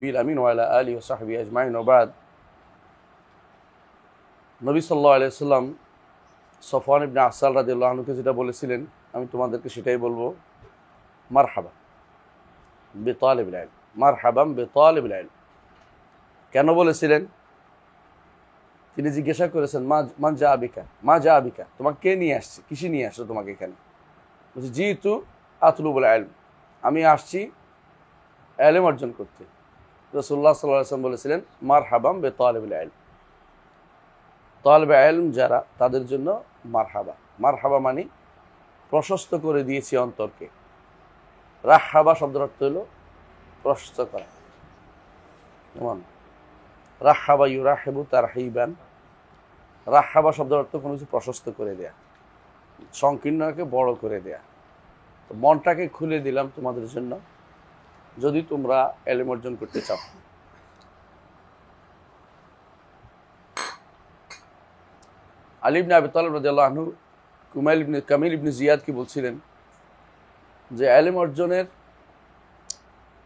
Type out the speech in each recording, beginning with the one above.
বিল আমিন ওয়া আলা আলিহি ওয়া সাহবিহি আজমাইন ওয়া বাদ। নবী সাল্লাল্লাহু আলাইহি ওয়াসাল্লাম সফওয়ান ইবনে আসাল রাদিয়াল্লাহু আনহুকে যেটা বলেছিলেন আমি তোমাদেরকে সেটাই বলবো, মারহাবা বিতালিবিল ইলম, মারহাবাম বিতালিবিল ইলম। কেন বলেছিলেন? তিনি জিজ্ঞাসা করেছেন, মান জা আবিকা, মা জা আবিকা, তোমাকে কে নিয়ে আসছে, কিসে নিয়ে আসছো তোমাকে এখানে? বলছি জিতু আতলুবুল ইলম, আমি আসছি ইলম অর্জন করতে। রাসূলুল্লাহ সাল্লাল্লাহু আলাইহি ওয়াসাল্লাম বলেছিলেন মারহাবাম বিতালিবিল ইলম, তালিবে ইলম যারা তাদের জন্য মারহাবা। মারহাবা মানে প্রশস্ত করে দিয়েছি অন্তরকে। রাহাবা শব্দের অর্থ হলো প্রশস্ত করা। যেমন রাহাবা ইউরাহিবু তারহিবান, রাহাবা শব্দের অর্থ কোনো কিছু প্রশস্ত করে দেয়া, সংকীর্ণকে বড় করে দেয়া। তো মনটাকে খুলে দিলাম তোমাদের জন্য, যদি তোমরা ইলম অর্জন করতে চাও। আলী ইবনে আবি তালিব রাদিয়াল্লাহু আনহু কামিল ইবনে জিয়াদকে বলছিলেন যে ইলম অর্জনের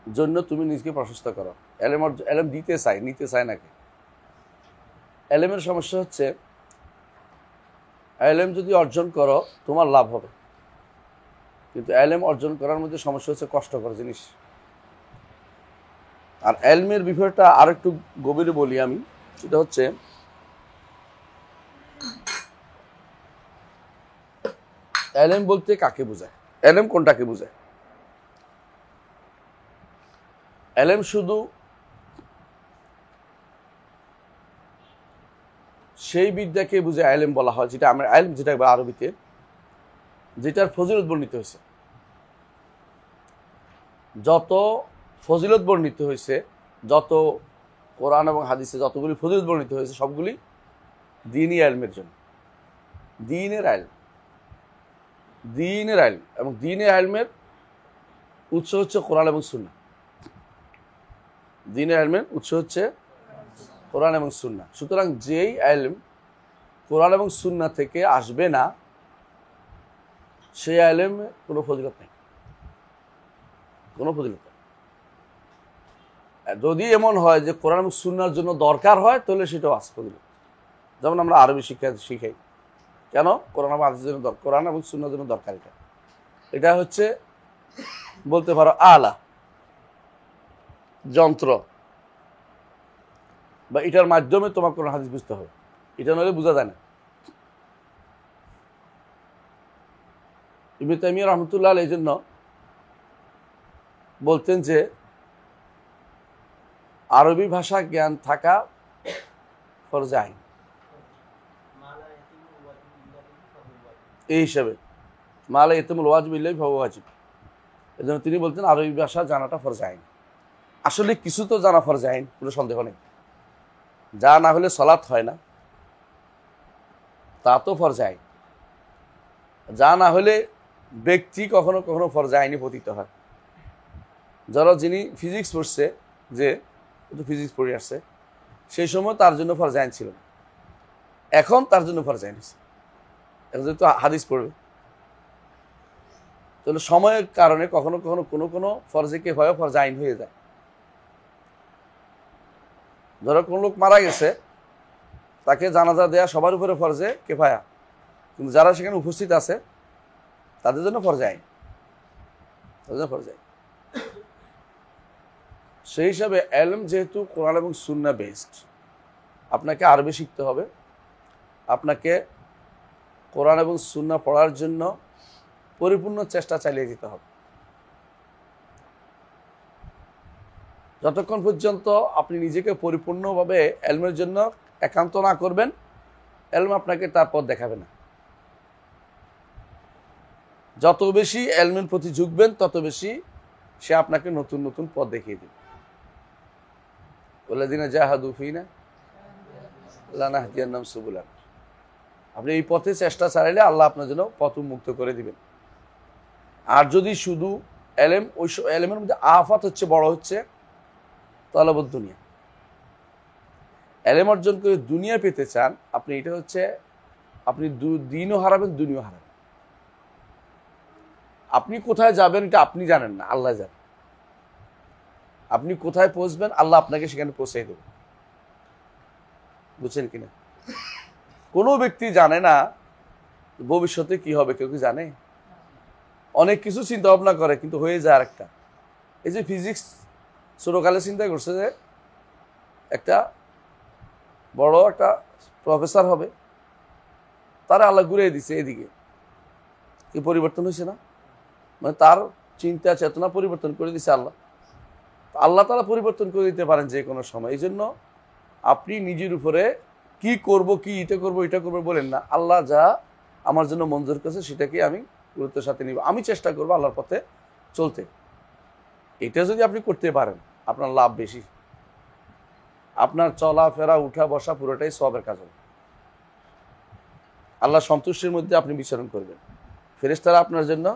জন্য তুমি নিজেকে প্রশস্ত করো। ইলম দিতে চাই, নিতে চায় নাকি? ইলমের সমস্যা হচ্ছে, ইলম যদি অর্জন করো তোমার লাভ হবে, কিন্তু ইলম অর্জন করার মধ্যে সমস্যা হচ্ছে কষ্টকর জিনিস। আর ইলমের বিষয়টা আর একটু গভীরে বলি আমি, সেটা হচ্ছে ইলম বলতে কাকে বোঝায়, ইলম কোনটাকে বোঝায়? ইলম শুধু সেই বিদ্যাকে বুঝে ইলম বলা হয় যেটা আমরা ইলম যেটা আরবিতে, যেটার ফজিলত বর্ণিত হয়েছে। যত ফজিলত বর্ণিত হয়েছে, যত কোরআন এবং হাদিসে যতগুলি ফজিলত বর্ণিত হয়েছে সবগুলি দ্বীনি ইলমের জন্য। দ্বীনের ইলম, দ্বীনের ইলম, এবং দ্বীনের ইলমের উৎস হচ্ছে কোরআন এবং সুন্নাহ। দ্বীনের ইলমের উৎস হচ্ছে কোরআন এবং সুন্নাহ। সুতরাং যেই ইলম কোরআন এবং সুন্নাহ থেকে আসবে না, সেই ইলমে কোনো ফজিলত নেই, কোনো ফজিলত নেই। যদি এমন হয় যে কোরআন এবং সুন্নাহর জন্য দরকার হয়, তাহলে সেটাও আছে ফজিলত। যেমন আমরা আরবি শিখাই কেন? কোরআন এবং হাদিসের জন্য, কোরআন এবং সুন্নাহর জন্য দরকার। এটা হচ্ছে বলতে পারো আলা যন্ত্র, বা এটার মাধ্যমে তোমার কোরআন হাদিস বুঝতে হবে, এটা নইলে বোঝা যায় না। ইবনে তাইমিয়া রাহমাতুল্লাহ আলাইহি এই জন্য বলতেন যে আরবি ভাষা জ্ঞান থাকা ফরজে আইন। এই হিসাবে মালা ইতিমুল ওয়াজিব ইল্লাহি ফাহুয়া ওয়াজিব, এই জন্য তিনি বলতেন আরবি ভাষা জানাটা ফরজে আইন। আসলে কিছু তো জানা ফরজে আইন, কোনো সন্দেহ নেই। যা না হলে সালাত হয় না, তা তো ফরজে আইন। যা না হলে ব্যক্তি কখনো কখনো ফরজে আইনে পতিত হয়। যারা যিনি ফিজিক্স পড়ছে, যে ফিজিক্স পড়ে আসছে, সেই সময় তার জন্য ফরজে আইন ছিল না, এখন তার জন্য ফরজে আইন হচ্ছে। এখন যেহেতু হাদিস পড়বে, তাহলে সময়ের কারণে কখনো কখনো কোনো কোনো ফরজে কে হয় ফরজে আইন হয়ে যায়। ধরো কোন লোক মারা গেছে, তাকে জানাজা দেয়া সবার উপরে ফরজে কেফায়া, কিন্তু যারা সেখানে উপস্থিত আছে তাদের জন্য ফরজে আইন, তাদের জন্য ফরজে আইন। সেই হিসাবে ইলম যেহেতু কোরআন এবং সুন্নাহ বেসড, আপনাকে আরবি শিখতে হবে, আপনাকে কোরআন এবং সুন্নাহ পড়ার জন্য পরিপূর্ণ চেষ্টা চালিয়ে যেতে হবে। যতক্ষণ পর্যন্ত আপনি নিজেকে পরিপূর্ণভাবে ইলমের জন্য একান্ত না করবেন, ইলম আপনাকে তার পথ দেখাবে না। যত বেশি ইলমের প্রতি ঝুঁকবেন, তত বেশি সে আপনাকে নতুন নতুন পথ দেখিয়ে দেবে। ওয়াল্লাযীনা জাহাদু ফীনা লানাহদিয়ান্নাহুম সুবুলানা। আপনি এই পথে চেষ্টা চালাইলে আল্লাহ আপনার জন্য পথ উন্মুক্ত করে দিবেন। আর যদি শুধু ইলম, ওই ইলমের মধ্যে আফাত হচ্ছে, বড় হচ্ছে তলবুদ দুনিয়া। ইলম অর্জন করে দুনিয়া পেতে চান আপনি, এটা হচ্ছে আপনি দিনও হারাবেন, দুনিয়াও হারাবেন। আপনি কোথায় যাবেন এটা আপনি জানেন না, আল্লাহ জানেন। আপনি কোথায় পৌঁছবেন আল্লাহ আপনাকে সেখানে পৌঁছাই দেবে। বুঝছেন কিনা? কোনো ব্যক্তি জানে না ভবিষ্যতে কি হবে, কেউ কি জানে? অনেক কিছু চিন্তা ভাবনা করে কিন্তু হয়ে যায় আরেকটা। এই যে ফিজিক্স ছোটকালে চিন্তা করছে যে একটা বড় একটা প্রফেসর হবে, তারা আল্লাহ ঘুরিয়ে দিছে এদিকে, কি পরিবর্তন হয়েছে না? মানে তার চিন্তা চেতনা পরিবর্তন করে দিছে আল্লাহ। আল্লাহ তারা পরিবর্তন করে দিতে পারেন যে কোনো সময়। এই জন্য আপনি নিজের উপরে কি করব, কি এটা করব এটা করবো বলেন না, আল্লাহ যা আমার জন্য মঞ্জুর করেছে সেটাকে আমি গুরুত্বের সাথে নিব, আমি চেষ্টা করবো আল্লাহর পথে চলতে। এটা যদি আপনি করতে পারেন আপনার লাভ বেশি, আপনার চলাফেরা উঠা বসা পুরোটাই সওয়াবের কাজ হবে। আল্লাহ সন্তুষ্টির মধ্যে আপনি বিচরণ করবেন, ফেরেশতারা আপনার জন্য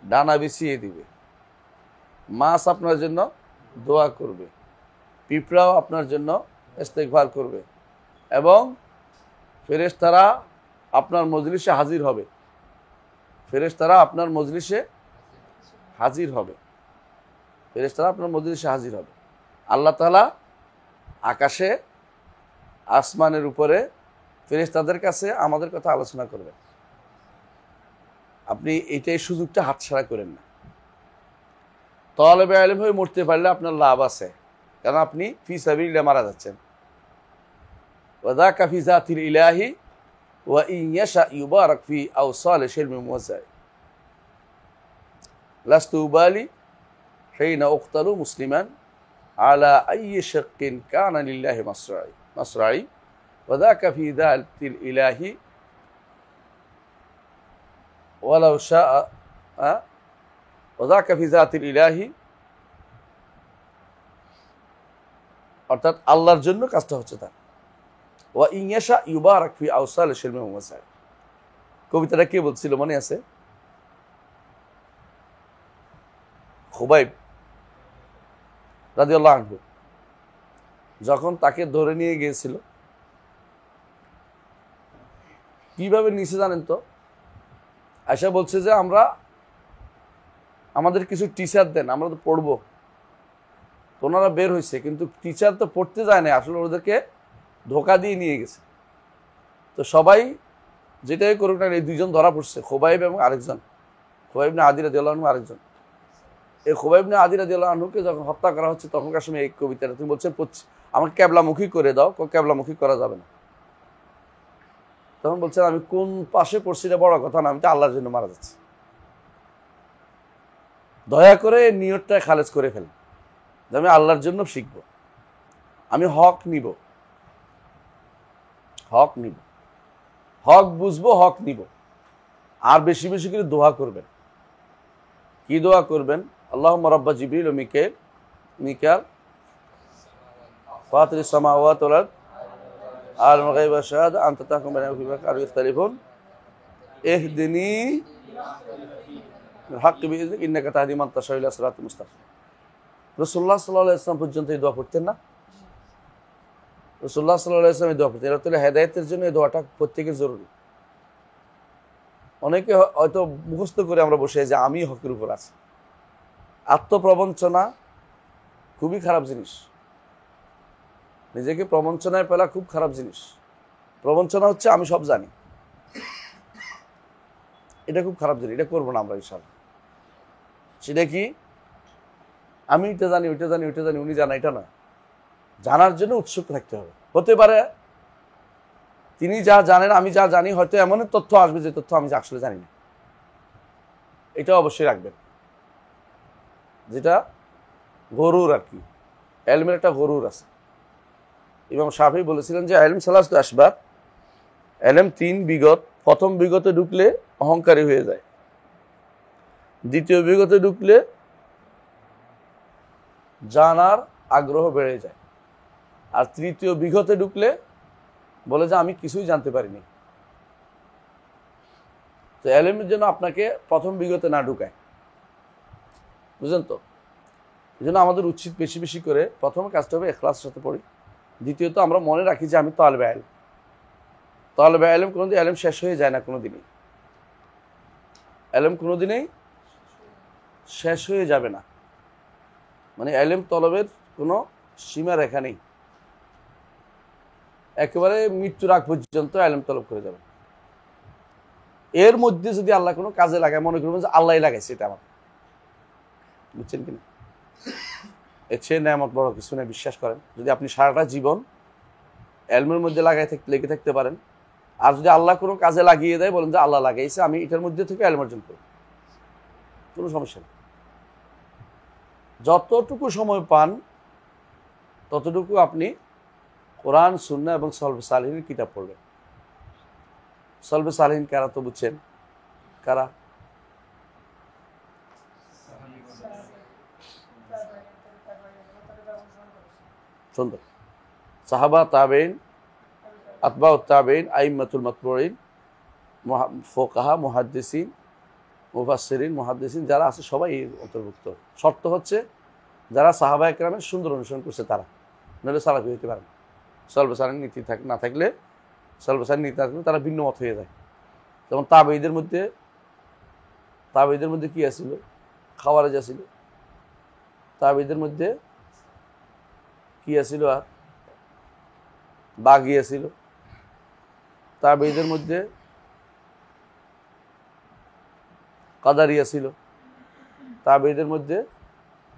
ডানা বিছিয়ে দিবে, মাছ আপনার জন্য দোয়া করবে, পিঁপড়াও আপনার জন্য ইস্তেগফার করবে, এবং ফেরেশতারা আপনার মজলিসে হাজির হবে। ফেরেশতারা আপনার মজলিসে হাজির হবে। ফেরেশতারা আপনার মজলিসে হাজির হবে। আল্লাহ তাআলা আকাশে আসমানের উপরে ফেরেশতাদের কাছে আমাদের কথা আলোচনা করবেন। আপনি এইটাই সুযোগটা হাতছাড়া করেন না। তালেবে ইলম হয়ে মরতে পারলে আপনার লাভ আছে, কারণ আপনি ফি সাবিলিল্লাহ মারা যাচ্ছেন। ওয়াযাকা ফি যাতিল ইলাহি ওয়া ইন ইয়াশা ইউবারাক ফি আওসাল শিলমি মুওয়াজ্জাই লাস্তু উবালি হিনা উকতালু মুসলিমান আলা আইয়ি শাক্কিন কানা লিল্লাহি মাসরাই ওয়াযাকা ফি যাতিল ইলাহি ওয়ালাউ শাআ ওয়াযাকা ফি যাতিল ইলাহি, অর্থাৎ আল্লাহর জন্য কাজটা হচ্ছে তার। ওয়া ইন ইয়াশা ইউবারাক ফি আওসাল শিলমি মুওয়াজ্জাই। কবিতাটা কে বলছিল মনে আছে? খুবাইব রাদিয়াল্লাহু আনহু যখন তাকে ধরে নিয়ে গিয়েছিল, কিভাবে নিচে জানেন তো? আয়েশা বলছে যে আমাদের কিছু টিচার দেন, আমরা তো পড়বো। তো ওনারা বের হয়েছে, কিন্তু টিচার তো পড়তে যায় না, আসলে ওদেরকে ধোকা দিয়ে নিয়ে গেছে। তো সবাই যেটাই করুক না, এই দুইজন ধরা পড়ছে, খুবাইব এবং আরেকজন, খুবাইব ইবনে আদি রাদিয়াল্লাহু আনহু আরেকজন। এই খুবাইব ইবনে আদি রাদিয়াল্লাহু আনহুকে যখন হত্যা করা হচ্ছে তখনকার সময় এই কবিতাটা তুমি বলছেন আমাকে ক্যাবলামুখী করে দাও, ক্যাবলামুখী করা যাবে না। তখন বলছেন আমি কোন পাশে পড়ছি এটা বড় কথা না, আমি তো আল্লাহর জন্য মারা যাচ্ছি। দয়া করে নিয়তটা খালেজ করে ফেলেন যে আমি আল্লাহর জন্য শিখবো, আমি হক নিব, হক নিব, হক বুঝবো, হক নিব। আর বেশি বেশি করে দোয়া করবেন। কি দোয়া করবেন? আল্লাহুম্মা রাব্বা জিবরিল ওয়া মিকাল ফাতিরিস সামাওয়াতি ওয়াল আরদ আলিমুল গায়বি ওয়াশ শাহাদা আনতা তাহকুমু বাইনাহুম ফীমা কানূ ইখতালিফুন ইহদিনি বিল হাক্কি বিইযনিক ইন্নাকা তাহদি মান তাশাউ ইলা সিরাতিল মুস্তাকিম। রাসূলুল্লাহ সাল্লাল্লাহু আলাইহি ওয়াসাল্লাম পর্যন্ত এই দোয়া পড়তেন না? রাসূলুল্লাহ সাল্লাল্লাহু আলাইহি ওয়াসাল্লাম এই দোয়া পড়তেন। এটা হলো হেদায়েতের জন্য এই দোয়াটা প্রত্যেকের জরুরি। অনেকে হয়তো মুখস্থ করে আমরা বসে যে আমি হকের উপর আছি। আত্মপ্রবঞ্চনা খুবই খারাপ জিনিস। নিজেকে প্রবঞ্চনায় ফেলা খুব খারাপ জিনিস। প্রবঞ্চনা হচ্ছে আমি সব জানি, এটা খুব খারাপ জিনিস, এটা করবো না আমরা ইনশাআল্লাহ। সেটা কি আমি এটা জানি, ওইটা জানি, ওইটা জানি, উনি জানা, এটা না। জানার জন্য উৎসুক থাকতে হবে। হতে পারে তিনি যা জানেন আমি যা জানি, হয়তো এমন তথ্য আসবে যে তথ্য আমি আসলে জানি না, এটা অবশ্যই রাখবেন। যেটা গরুর আর কি, এলমের একটা গরুর আছে। ইমাম শাফি বলেছিলেন যে এলম সালাসতু আসবাব, এলম তিন বিগত। প্রথম বিগতে ঢুকলে অহংকারী হয়ে যায়, দ্বিতীয় বিগতে ঢুকলে জানার আগ্রহ বেড়ে যায়, আর তৃতীয় বিগতে ঢুকলে বলে যে আমি কিছুই জানতে পারিনি। তো এলমের জন্য আপনাকে প্রথম বিগতে না ঢুকায়, বুঝলেন তো? এই জন্য আমাদের উচিত বেশি বেশি করে প্রথম কাজটা হবে ইখলাসের সাথে পড়ি। দ্বিতীয়ত আমরা মনে রাখি যে আমি তালেবে ইলম। তালেবে ইলম কোনোদিন ইলম শেষ হয়ে যায় না, কোনোদিনই ইলম কোনোদিনই শেষ হয়ে যাবে না। মানে ইলম তলবের কোনো সীমা রেখা নেই, একেবারে মৃত্যুর আগ পর্যন্ত ইলম তলব করে যাবে। এর মধ্যে যদি আল্লাহ কোনো কাজে লাগায়, মনে করবেন যে আল্লাহ লাগাইছে এটা আমার, বুঝছেন কিনা? এর চেয়ে নেয়ামত বড় কিছু নেই, বিশ্বাস করেন। যদি আপনি সারাটা জীবন ইলমের মধ্যে লেগে থাকতে পারেন, আর যদি আল্লাহ কোনো কাজে লাগিয়ে দেয়, বলেন যে আল্লাহ লাগাইছে, আমি এটার মধ্যে থেকে ইলম অর্জন করব, কোনো সমস্যা নেই। যতটুকু সময় পান ততটুকু আপনি কোরআন, সুন্নাহ এবং সলবে সালিহিনের কিতাব পড়বেন। সলবে সালিহিন কারা তো বুঝছেন, কারা? সুন্দর। সাহাবা, তাবেইন, আতবাউত তাবেইন, আইম্মাতুল মাতবুঈন, ফুকাহা, মুহাদ্দিসিন, মুফাসসিরিন, মুহাদ্দিসিন যারা আছে সবাই এর অন্তর্ভুক্ত। শর্ত হচ্ছে যারা সাহাবা একরামের সুন্দর অনুসরণ করছে তারা, নইলে সালাফি হইতে পারে না। সলবে সালিহিন নীতি না থাকলে, সলবে সালিহিন নীতি না থাকলে তারা ভিন্ন মত হয়ে যায়। যেমন তাবেঈদের মধ্যে কি আছিল? খাওয়ারেজ আছিল। তাবেঈদের মধ্যে কি আছিল? আর বাগি আছিল। তাবেঈদের মধ্যে কাদারিয়া ছিল। তাবেঈদের মধ্যে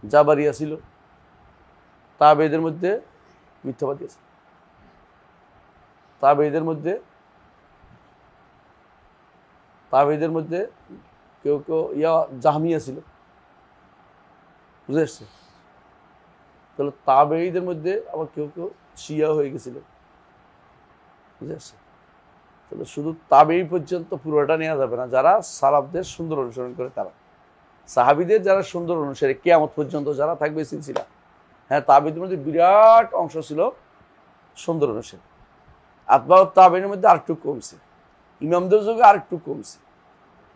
জাবারিয়া ছিল। তাবেঈদের মধ্যে মিথ্যাবাদী আছে। তাবেঈদের মধ্যে কেউ জাহমিয়া ছিল, বুঝে আসছে? তাহলে তাবেঈদের মধ্যে আবার কেউ শিয়া হয়ে গেছিল, বুঝে আসছে? তাহলে শুধু তাবেঈ পর্যন্ত পুরোটা নেওয়া যাবে না, যারা সালাফদের সুন্দর অনুসরণ করে তারা। সাহাবীদের যারা সুন্দর অনুসারী, কিয়ামত পর্যন্ত যারা থাকবে সিলসিলা, হ্যাঁ, তাবেঈদের মধ্যে বিরাট অংশ ছিল সুন্দর অনুসারী। আতবাউত তাবেঈনের মধ্যে আরেকটু কমছে, ইমামদের যুগে আরেকটু কমছে।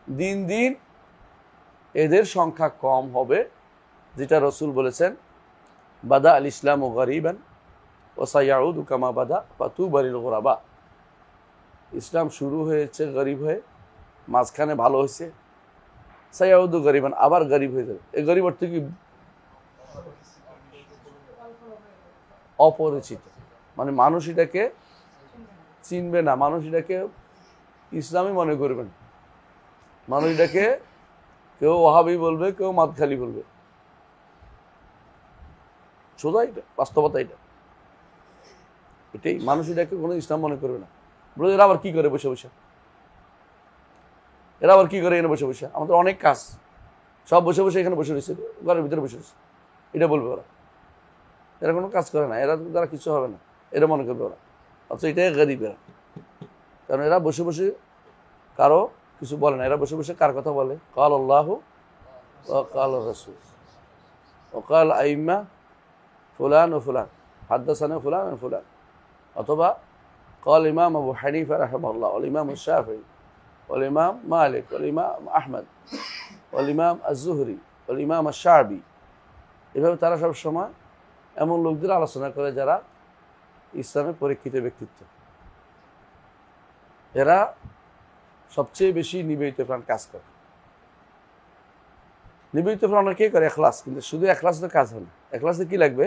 দিন দিন এদের সংখ্যা কম হবে, যেটা রাসূল বলেছেন, বাদা আল ইসলামু গরিবান ওয়া সায়াউদু কামা বাদা ফাতুবা লিল গুরাবা। ইসলাম শুরু হয়েছে গরিব হয়ে, মাঝখানে ভালো হয়েছে, সায়াউদু গরিবান, আবার গরিব হয়ে যাবে। এই গরিব অর্থ কি? অপরিচিত, মানে মানুষ এটাকে চিনবে না, মানুষ এটাকে ইসলামই মনে করবেন, মানুষ এটাকে কেউ ওয়াহাবি বলবে, কেউ মাদখালি বলবে। সোজা এটা, বাস্তবতা এটা, এটাই। মানুষ এটাকে কোনো ইসলাম মনে করবে না। বলে এরা আবার কি করে বসে বসে, এরা আবার কি করে এখানে বসে বসে, আমাদের অনেক কাজ, সব বসে বসে এখানে বসে রয়েছে, ঘরের ভিতরে বসে রয়েছে, এটা বলবে ওরা। এরা কোনো কাজ করে না, এরা দ্বারা কিছু হবে না, এটা মনে করবে ওরা। অথচ এটাই গরিব এরা, কারণ এরা বসে বসে কারো কিছু বলে না, এরা বসে বসে কার কথা বলে? কাল আল্লাহু ওয়া কাল রাসূল ওয়া কাল আইম্মা ফুলান ও ফুলান, হাদ্দাসানা ফুলান ও ফুলান, অথবা قال الإمام أبو حنيفة رحمه الله والإمام الشافعي والإمام مالك والإمام أحمد والإمام الزهري والإمام الشعبي। এভাবে তারা সব সময় এমন লোকদের আলোচনা করে যারা ইসলামের পরীক্ষিত ব্যক্তিত্ব। এরা সবচেয়ে বেশি নিবেদিত প্রাণ কাজ করে। নিবেদিত প্রাণ কে করে? এখলাস। কিন্তু শুধু এখলাস তো কাজ হয় না, এখলাসে কি লাগবে?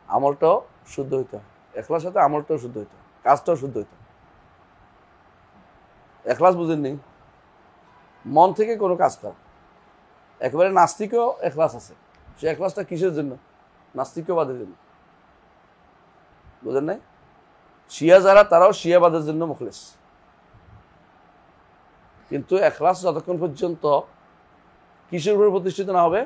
আমলটাও শুদ্ধ হইতে হয়। এখলাস সাথে আমলটাও শুদ্ধ হইতে হয়, কাজটাও শুদ্ধ হইতে হয়। এখলাস বুঝেননি? মন থেকে কোনো কাজ করা। একেবারে নাস্তিকও এখলাস আছে, সে এখলাসটা কিসের জন্য? নাস্তিকবাদের জন্য, বুঝেন নাই? শিয়া যারা, তারাও শিয়াবাদের জন্য মুখলেস। কিন্তু এখলাস যতক্ষণ পর্যন্ত কিসের উপরে প্রতিষ্ঠিত না হবে?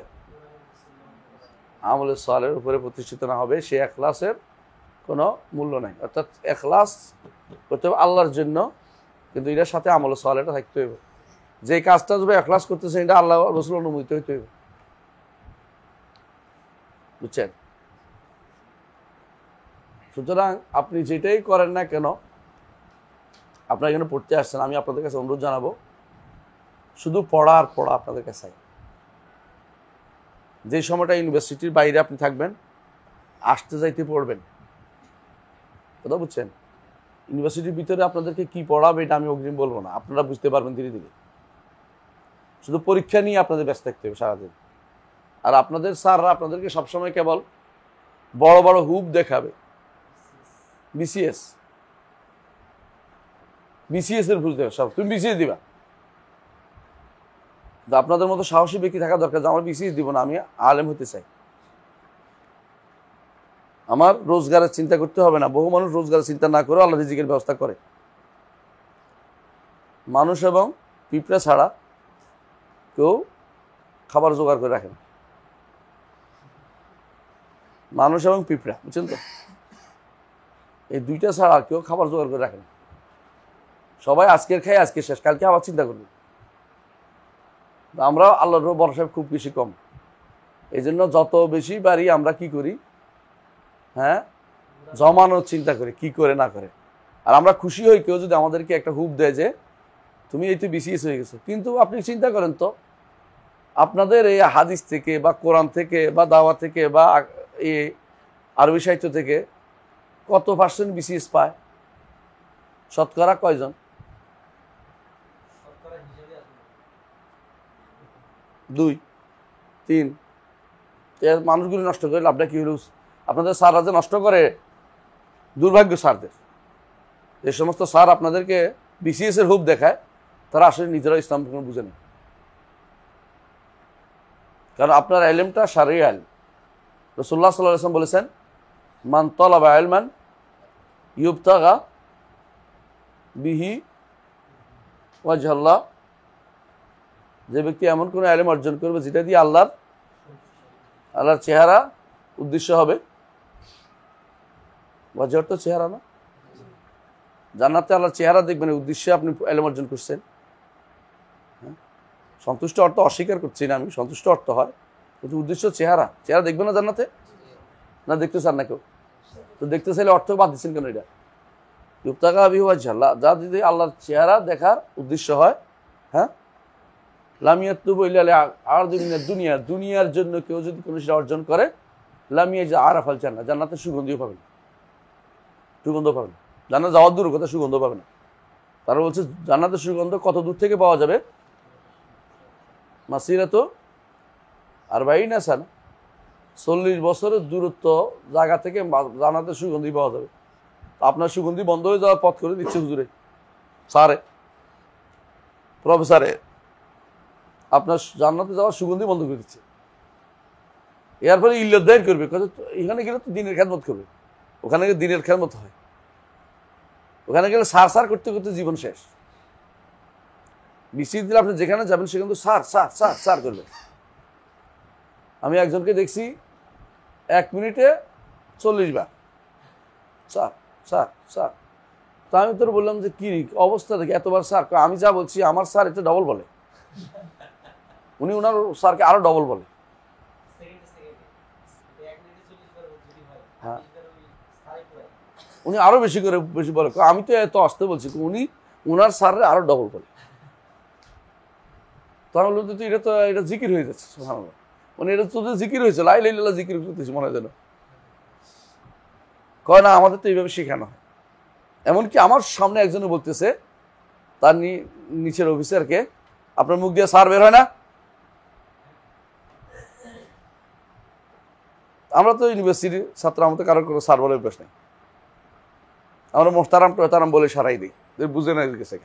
আমলে সালের উপরে প্রতিষ্ঠিত না হবে, সে এখলাসের কোনো মূল্য নাই। অর্থাৎ এখলাস করতে হবে আল্লাহর জন্য, কিন্তু এটার সাথে আমলে সালেহটা থাকতে হবে। যে কাজটা যদি এখলাস করতেছে, এটা আল্লাহ রাসূল অনুমোদিত হইতে হবে, বুঝছেন? সুতরাং আপনি যেটাই করেন না কেন, আপনারা এখানে পড়তে আসছেন, আমি আপনাদের কাছে অনুরোধ জানাবো, শুধু পড়া আর পড়া আপনাদের কাছে। যে সময়টা ইউনিভার্সিটির বাইরে আপনি থাকবেন, আসতে যাইতে পড়বেন, কথা বুঝছেন? ইউনিভার্সিটির ভিতরে আপনাদেরকে কি পড়াবে এটা আমি অগ্রিম বলবো না, আপনারা বুঝতে পারবেন ধীরে ধীরে। শুধু পরীক্ষা নিয়ে আপনাদের ব্যস্ত থাকতে হবে সারাদিন, আর আপনাদের স্যাররা আপনাদেরকে সবসময় কেবল বড় বড় হুপ দেখাবে, বিসিএস এর ভুল দেবে সব, তুমি বিসিএস দিবা। আপনাদের মতো সাহসী ব্যক্তি থাকা দরকার যে আমার বিসিএস দিব না, আমি আলেম হতে চাই, আমার রোজগারের চিন্তা করতে হবে না। বহু মানুষ রোজগারের চিন্তা না করে আল্লাহ রিজিকের ব্যবস্থা করে। মানুষ এবং পিঁপড়া ছাড়া কেউ খাবার জোগাড় করে রাখেন, মানুষ এবং পিঁপড়া, বুঝছেন তো, এই দুইটা ছাড়া কেউ খাবার জোগাড় করে রাখেন। সবাই আজকের খাই আজকে শেষ, কালকে আবার চিন্তা করবে। আমরা আল্লাহর ভরসা খুব বেশি কম, এই জন্য যত বেশি পারি আমরা কি করি, হ্যাঁ, জমানোর চিন্তা করি, কি করে না করে। আর আমরা খুশি হই কেউ যদি আমাদেরকে একটা হুপ দেয় যে তুমি এই তো বিসিএস হয়ে গেছো। কিন্তু আপনি চিন্তা করেন তো, আপনাদের এই হাদিস থেকে বা কোরআন থেকে বা দাওয়া থেকে বা এই আরবি সাহিত্য থেকে কত % বিসিএস পায়? শতকরা কয়জন? 2, 3। মানুষগুলি নষ্ট করে লাভটা কি হলো? আপনাদের স্যাররা যে নষ্ট করে, দুর্ভাগ্য স্যারদের। যে সমস্ত স্যার আপনাদেরকে বিসিএস এর হুপ দেখায়, তারা আসলে নিজেরা ইসলাম বুঝে না। কারণ আপনার ইলমটা শারঈ ইলম। রাসূলুল্লাহ সাল্লাল্লাহু আলাইহি ওয়াসাল্লাম বলেছেন, মান তালাবা ইলমান ইউবতাগা বিহি ওয়াজহাল্লাহ, যে ব্যক্তি এমন কোন ইলম অর্জন করবে যেটা দিয়ে আল্লাহর চেহারা উদ্দেশ্য হবে। ওয়াজহ তো চেহারা না, জান্নাতে আল্লাহর চেহারা দেখবেন, উদ্দেশ্যে আপনি ইলম অর্জন করছেন। সন্তুষ্ট অর্থ অস্বীকার করছি না আমি, সন্তুষ্ট অর্থ হয়, কিন্তু উদ্দেশ্য চেহারা দেখবেন না জান্নাতে, না দেখতে চান না কেউ? তো দেখতে চাইলে অর্থ বাদ দিচ্ছেন কেন? এটা ইউবতাগা বিহি ওয়াজহাল্লাহ, যা যদি আল্লাহর চেহারা দেখার উদ্দেশ্য হয়, হ্যাঁ, লাম ইয়াতলুবু ইল্লা লিআরদি মিনাদ দুনিয়া, দুনিয়ার জন্য কেউ যদি কোনো সেটা অর্জন করে, লাম ইয়াজ আরাফাল জান্নাহ, জান্নাতের সুগন্ধিও পাবে না, সুগন্ধ পাবে না। জান্নাত যাওয়ার দূর কথা, সুগন্ধ পাবে না। তারা বলছে জান্নাতের সুগন্ধ কত দূর থেকে পাওয়া যাবে? মাসিরাতু 40 সানা, 40 বছরের দূরত্ব জায়গা থেকে জান্নাতের সুগন্ধি পাওয়া যাবে। আপনার সুগন্ধি বন্ধ হয়ে যাওয়ার পথ করে দিচ্ছে হুজুরে, স্যারে, প্রফেসরে, আপনার জান্নাতে যাওয়ার সুগন্ধি বন্ধ করে দিচ্ছে। এরপরে ইল্লাত দায়ের করবে, এখানে গেলে তো দিনের খেদমত করবে, ওখানে গেলে দিনের খেদমত হয়, ওখানে গেলে সার করতে করতে জীবন শেষ। বিসিএস দিলে আপনি যেখানে যাবেন সেখানে তো সার করবে। আমি একজনকে দেখছি 1 মিনিটে 40 বার স্যার। তো আমি তোর বললাম যে কি অবস্থা দেখি এতবার স্যার? আমি যা বলছি আমার স্যার এটা ডবল বলে, উনি ওনার স্যারকে আরো ডবল বলে। হ্যাঁ, উনি আরো বেশি বলে। আমি তো এত আসতে বলছি, উনি ওনার স্যারের আরো ডবল বলে। তখন বললো তো এটা জিকির হয়ে যাচ্ছে, সুবহানাল্লাহ, মানে এটা তোদের জিকির হয়েছে, লা ইলাহা ইল্লাল্লাহ জিকির করতেছি মনে হয় যেন। কয় না, আমাদের তো এইভাবে শেখানো হয়। এমনকি আমার সামনে একজনে বলতেছে তার নিচের অফিসারকে, আপনার মুখ দিয়ে স্যার বের হয় না? আমরা তো ইউনিভার্সিটির ছাত্র, আমাদের কারোর কোনো স্যার বলে অভ্যাস নেই। আমরা মোহতারাম বলে সারাই দিই, বুঝে না গেছে।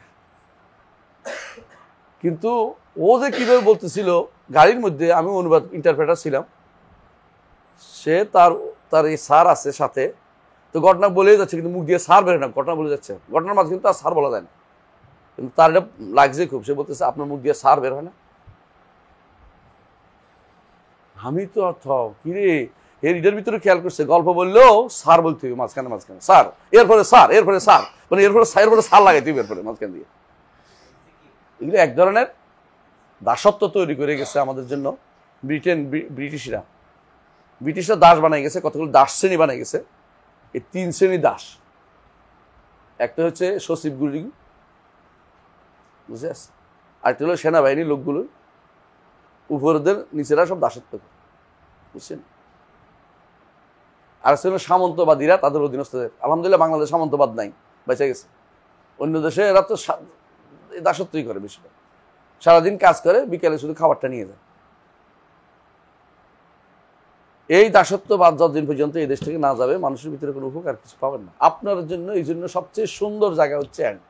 কিন্তু ও যে কিভাবে বলতেছিল গাড়ির মধ্যে, আমি অনুবাদ ইন্টারপ্রেটার ছিলাম, সে তার এই স্যার আছে সাথে, তো ঘটনা বলেই যাচ্ছে, কিন্তু মুখ দিয়ে স্যার বের না, ঘটনা বলে যাচ্ছে। ঘটনার মাঝে কিন্তু আর স্যার বলা যায় না, কিন্তু তার এটা লাগছে খুব। সে বলতেছে আপনার মুখ দিয়ে স্যার বের হয় না। আমি তো কিরে, এর ভিতরে খেয়াল করছে, গল্প বললেও স্যার বলতে হবে মাঝখানে স্যার, এরপরে স্যার, মানে এরপরে স্যার লাগাইতে হবে এরপরে মাঝখান দিয়ে। এগুলো এক ধরনের দাসত্ব তৈরি করে গেছে আমাদের জন্য ব্রিটিশরা দাস বানাই গেছে, কতগুলো দাস শ্রেণী বানাই গেছে। এই 3 শ্রেণী দাস, একটা হচ্ছে সচিবগুলি, বুঝে আসছে, আরেকটা হলো সেনাবাহিনীর লোকগুলো, উপরদের নিচেরা সব দাসত্ব করে, বুঝছেন। আর ছিল সামন্তবাদীরা, তাদের অধীনস্থদের। আলহামদুলিল্লাহ বাংলাদেশ সামন্তবাদ নাই, বেঁচে গেছে। অন্য দেশে এরা তো দাসত্বই করে, বেশিরভাগ সারাদিন কাজ করে, বিকেলে শুধু খাবারটা নিয়ে যায়। এই দাসত্ববাদ যতদিন পর্যন্ত এই দেশ থেকে না যাবে, মানুষের ভিতরে কোনো উপকার কিছু পাবেন না। আপনার জন্য এই জন্য সবচেয়ে সুন্দর জায়গা হচ্ছে এলম।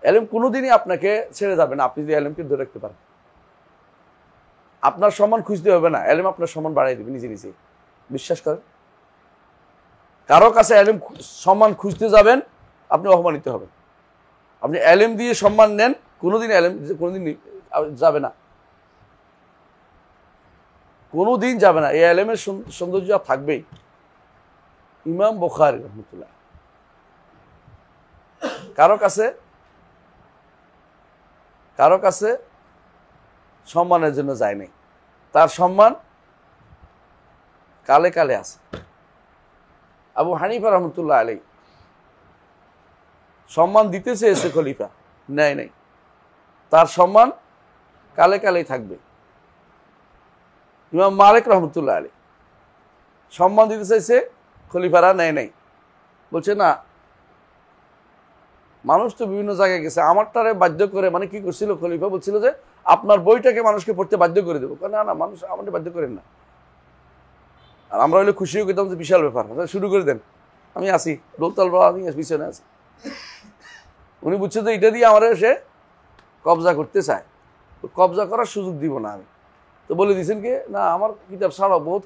এলম কোনোদিনই আপনাকে ছেড়ে যাবে না, আপনি যদি এলমকে ধরে রাখতে পারেন। আপনার সম্মান খুঁজতে হবে না, এলম আপনার সম্মান বাড়াই দেবে নিজে নিজে, বিশ্বাস করেন। কারো কাছে এলম সম্মান খুঁজতে যাবেন, আপনি অপমানিত হবেন। আপনি এলম দিয়ে সম্মান নেন, কোনোদিন এলম কোনোদিন যাবে না, কোনোদিন যাবে না। এই এলেমের সৌন্দর্য থাকবেই। ইমাম বুখারী রহমতুল্লাহ কারো কাছে সম্মানের জন্য যায় নাই, তার সম্মান কালে কালে আছে। আবু হানিফা রহমতুল্লাহ আলাইহি সম্মান দিতে চেয়েছে খলিফা, নেয় নাই, তার সম্মান কালে কালেই থাকবে। ইমাম মালিক রহমতুল্লাহ আলাইহি সম্মান দিতে চাইছে, খলিফারা নেয় নাই, বলছে না, মানুষ তো বিভিন্ন জায়গায় গেছে, আমারটারে বাধ্য করে, মানে কি করছিল খলিফা, বলছিল যে আপনার বইটাকে মানুষকে পড়তে বাধ্য করে দেবো। না না, মানুষ আমাদের বাধ্য করেন না। আর আমরা হলে খুশিও করতাম যে বিশাল ব্যাপার, শুরু করে দেন, আমি আসি, রোলতাল বা আমি পিছনে আছি। উনি বুঝছে যে এটা দিয়ে আমার সে কবজা করতে চায়, তো কবজা করার সুযোগ দিব না আমি। তো বলে দিয়েছেন কি, না আমার কিতাব ছাড়াও বহুত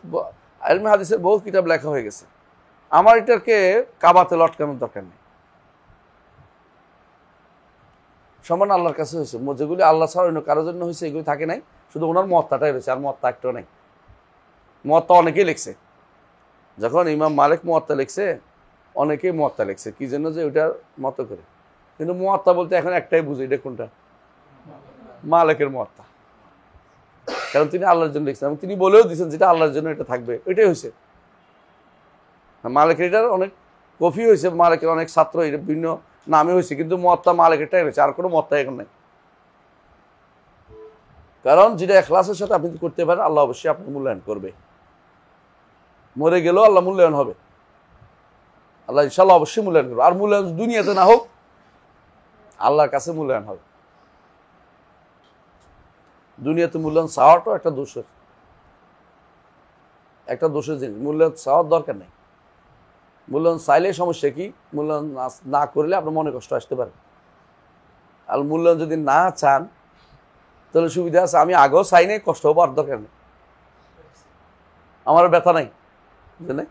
ইলমে হাদিসের বহুত কিতাব লেখা হয়ে গেছে, আমার এটাকে কাবাতে লটকানোর দরকার নেই। সম্মান আল্লাহর কাছে হয়েছে, যেগুলি আল্লাহ ছাড়া অন্য কারোর জন্য হয়েছে এগুলি থাকে নাই, শুধু ওনার মতটাই রয়েছে, আর মতটা একটাও নেই। মতটা অনেকেই লিখছে, যখন ইমাম মালিক মুয়াত্তা লিখছে, অনেকেই মুয়াত্তা লিখছে, কি জন্য, যে ওইটার মতো করে। কিন্তু মুয়াত্তা বলতে এখন একটাই বুঝি, এটা কোনটা, মালিকের মুয়াত্তা, কারণ তিনি আল্লাহর জন্য লিখছেন এবং তিনি বলেও দিচ্ছেন যেটা আল্লাহর জন্য এটা থাকবে, ওইটাই হয়েছে। মালিকের এটার অনেক কফি হয়েছে, মালিকের অনেক ছাত্র এটা বিভিন্ন নামে হয়েছে, কিন্তু মুয়াত্তা মালিকেরটাই রয়েছে, আর কোনো মুয়াত্তা এখন নাই। কারণ যেটা ইখলাসের সাথে আপনি করতে পারেন, আল্লাহ অবশ্যই আপনি মূল্যায়ন করবে। মরে গেলেও আল্লাহ মূল্যায়ন হবে, আল্লাহ ইনশাল্লাহ অবশ্যই মূল্যায়ন করবে। আর মূল্যায়ন দুনিয়াতে না হোক, আল্লাহর কাছে মূল্যায়ন হবে। দুনিয়াতে মূল্যায়ন চাওয়াটাও একটা দোষের জিনিস। মূল্যায়ন চাওয়ার দরকার নেই, মূল্যায়ন চাইলে সমস্যা কি, মূল্যায়ন না করলে আপনার মনে কষ্ট আসতে পারে। আর মূল্যায়ন যদি না চান তাহলে সুবিধা আছে, আমি আগেও চাই নাই, কষ্ট হবার দরকার নেই, আমার ব্যথা নাই, বুঝলেন।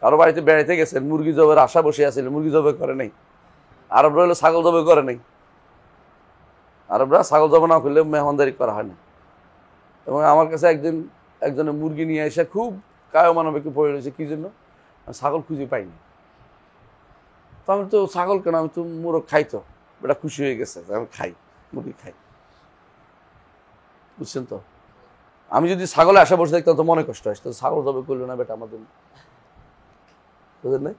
কারো বাড়িতে বেড়াইতে গেছেন, মুরগি জবের আশা বসে আছিল, মুরগি জবে করে নাই। আরবরা হলো ছাগল জবে করে নাই, আরবরা ছাগল জবে না করলে মেহমানদারি করা হয় না। এবং আমার কাছে একজনের মুরগি নিয়ে এসে খুব কায় মানবিকে পড়ে রয়েছে, কি জন্য, ছাগল খুঁজে পাইনি। তো আমি তো ছাগল কেন, আমি তো মুরগ খাই, তো বেটা খুশি হয়ে গেছে, আমি খাই, মুরগি খাই, বুঝছেন তো। আমি যদি ছাগলে আশা বসে দেখতাম তো মনে কষ্ট আসতো, ছাগল জবে করলো না বেটা আমাদের, বুঝলেন না।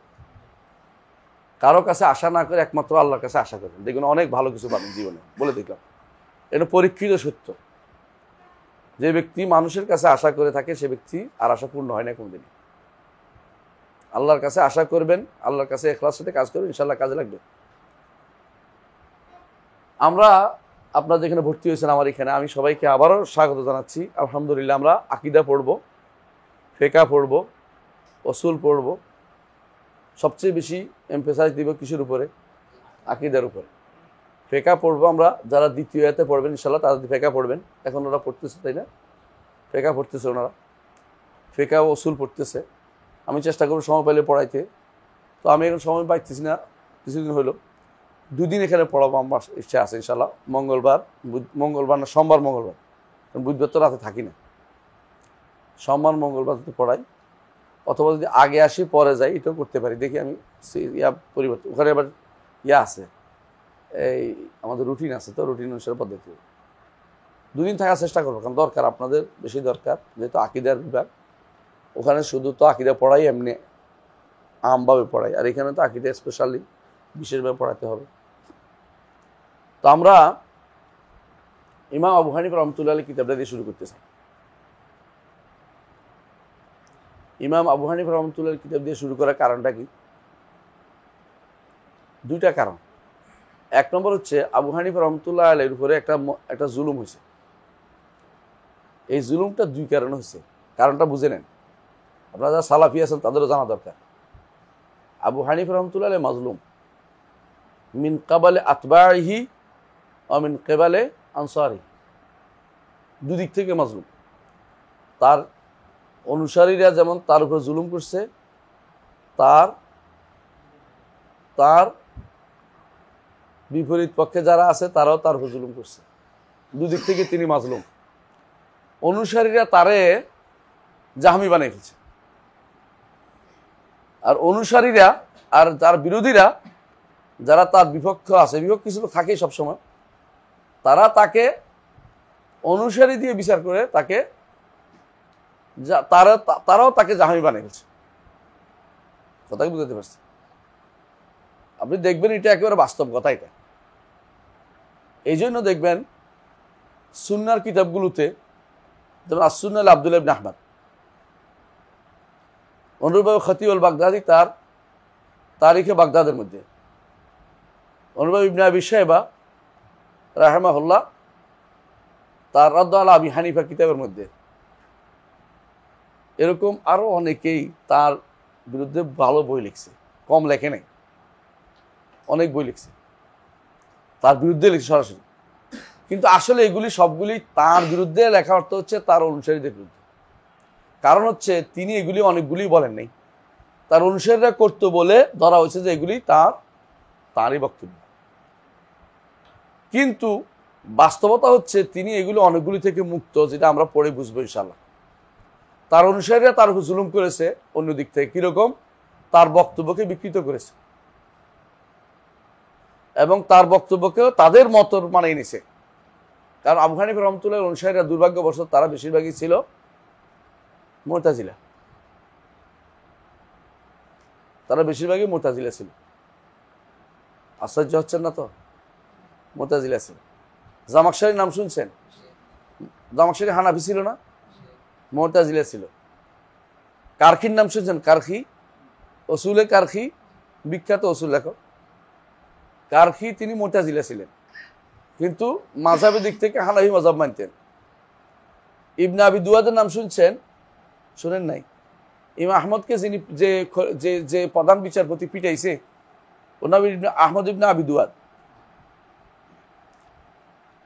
কারো কাছে আশা না করে একমাত্র আল্লাহর কাছে আশা করেন, দেখুন অনেক ভালো কিছু পাবেন জীবনে, বলে দেখলাম। এটা পরীক্ষিত সত্য, যে ব্যক্তি মানুষের কাছে আশা করে থাকে সে ব্যক্তি আর আশা পূর্ণ হয় না কোনদিন। আল্লাহর কাছে আশা করবেন, আল্লাহর কাছে ইখলাসের সাথে কাজ করবেন, ইনশাআল্লাহ কাজে লাগবে। আমরা আপনারা যেখানে ভর্তি হয়েছেন আমার এখানে, আমি সবাইকে আবারও স্বাগত জানাচ্ছি। আলহামদুলিল্লাহ, আমরা আকীদা পড়ব, ফিকহ পড়ব, উসুল পড়ব। সবচেয়ে বেশি এমফেসাইজ দিব কিসের উপরে, আকীদার উপরে। ফিকহ পড়বো আমরা, যারা দ্বিতীয় ইয়াতে পড়বেন ইনশাআল্লাহ তারা ফিকহ পড়বেন। এখন ওরা পড়তেছে, তাই না, ফিকহ পড়তেছে, ওনারা ফিকহ ও উসুল পড়তেছে। আমি চেষ্টা করব সময় পেলে পড়াইতে, তো আমি এখন সময় পাইতেছি না, কিছুদিন হলো। 2 দিন এখানে পড়াবো, আমার ইচ্ছা আছে ইনশাআল্লাহ। মঙ্গলবার না, সোমবার মঙ্গলবার, বুধবার তো রাতে থাকি না, সোমবার মঙ্গলবার যদি পড়াই, অথবা যদি আগে আসি পরে যাই, এটাও করতে পারি। দেখি আমি পরিবর্তন, ওখানে আবার আছে, এই আমাদের রুটিন আছে, তো রুটিন অনুসারে পদ্ধতি 2 দিন থাকার চেষ্টা করবো, কারণ দরকার, আপনাদের বেশি দরকার, যেহেতু আকীদার বিভাগ। ওখানে শুধু তো আকীদা পড়াই, এমনি আমভাবে পড়াই, আর এখানে তো আকীদা স্পেশালি বিশেষভাবে পড়াতে হবে। তো আমরা ইমাম আবু হানিফা রাহমাতুল্লাহ আলাইহি কিতাবটা দিয়ে শুরু করতে চাই। ইমাম আবু হানিফা রাহমাতুল্লাহ আলাইহি কিতাব দিয়ে শুরু করার কারণটা কি, 2টা কারণ। 1 নম্বর হচ্ছে, আবু হানিফা রাহমাতুল্লাহ আলাইহির উপরে একটা জুলুম হয়েছে। এই জুলুমটা 2 কারণে হয়েছে। কারণটা বুঝে নেন। আপনারা যারা সালাফি আছেন তাদেরও জানা দরকার। আবু হানিফা রহমতুল্লাহ আলাইহি মাজলুম মিন কাবালে আতবাইহি ওয়া মিন কিবালে আনসারি, দুদিক থেকে মাজলুম। তার অনুসারীরা যেমন তার উপর জুলুম করছে, তার তার বিপরীত পক্ষে যারা আছে তারাও তার উপর জুলুম করছে। দুদিক থেকে তিনি মাজলুম। অনুসারীরা তারে জাহমি বানিয়ে ফেলছে, আর অনুসারীরা আর তার বিরোধীরা যারা তার বিপক্ষ আছে, বিপক্ষ কিছু থাকেই সবসময়, তারা তাকে অনুসারী দিয়ে বিচার করে তাকে তারাও তাকে জাহামি বানিয়ে ফেলছে। কথা কি বুঝতে পারছি? আপনি দেখবেন এটা একেবারে বাস্তব কথা। এটা এই জন্য দেখবেন সুন্নার কিতাবগুলোতে, যেমন আসুন্নাল আব্দুল্লাহ ইবনে আহমদ, অনুরূপভাবে খতিউল বাগদাদি তার তারিখে বাগদাদের মধ্যে, অনুরূপভাবে ইবনে আবি শাইবা রাহিমাহুল্লাহ তার রাদ্দ আলা আবি হানিফা কিতাবের মধ্যে, এরকম আরো অনেকেই তার বিরুদ্ধে ভালো বই লিখছে, কম লেখে নাই, অনেক বই লিখছে তার বিরুদ্ধে, লিখছে সরাসরি। কিন্তু আসলে এগুলি সবগুলি তার বিরুদ্ধে লেখা অর্থ হচ্ছে তার অনুসারীদের বিরুদ্ধে। কারণ হচ্ছে তিনি এগুলি অনেকগুলি বলেন নাই, তার অনুসারীরা করতো বলে ধরা হয়েছে যে এগুলি তারই বক্তব্য। কিন্তু বাস্তবতা হচ্ছে তিনি এগুলি অনেকগুলি থেকে মুক্ত, যেটা আমরা পড়ে বুঝবো ইনশাআল্লাহ। তার অনুসারীরা তার উপর জুলুম করেছে অন্য দিক থেকে, কিরকম? তার বক্তব্যকে বিকৃত করেছে এবং তার বক্তব্যকেও তাদের মত মানিয়ে নিছে। কারণ আবু হানিফা রহমতুল্লাহ অনুসারীরা দুর্ভাগ্যবশত তারা বেশিরভাগই ছিল মুতাজিলা, তারা বেশিরভাগই মুতাজিলা ছিল। আশ্চর্য হচ্ছেন না তো? মুতাজিলা ছিল। জামাখশারির নাম শুনছেন? জামাখশারি হানাফি ছিল না? মুতাজিলা ছিল। কারখির নাম শুনছেন? কারখি, অসুলে কারখি, বিখ্যাত অসুল লেখক কারখি, তিনি মুতাজিলা ছিলেন, কিন্তু মাযহাবের দিক থেকে হানাফি মাযহাব মানতেন। ইবনে আবি দুয়াদের নাম শুনছেন? শুনেন নাই? ইমাম আহমদকে যিনি যে প্রধান বিচারপতি পিটাইছে, ওর নাম আহমদ ইবনে আবি দুয়াদ।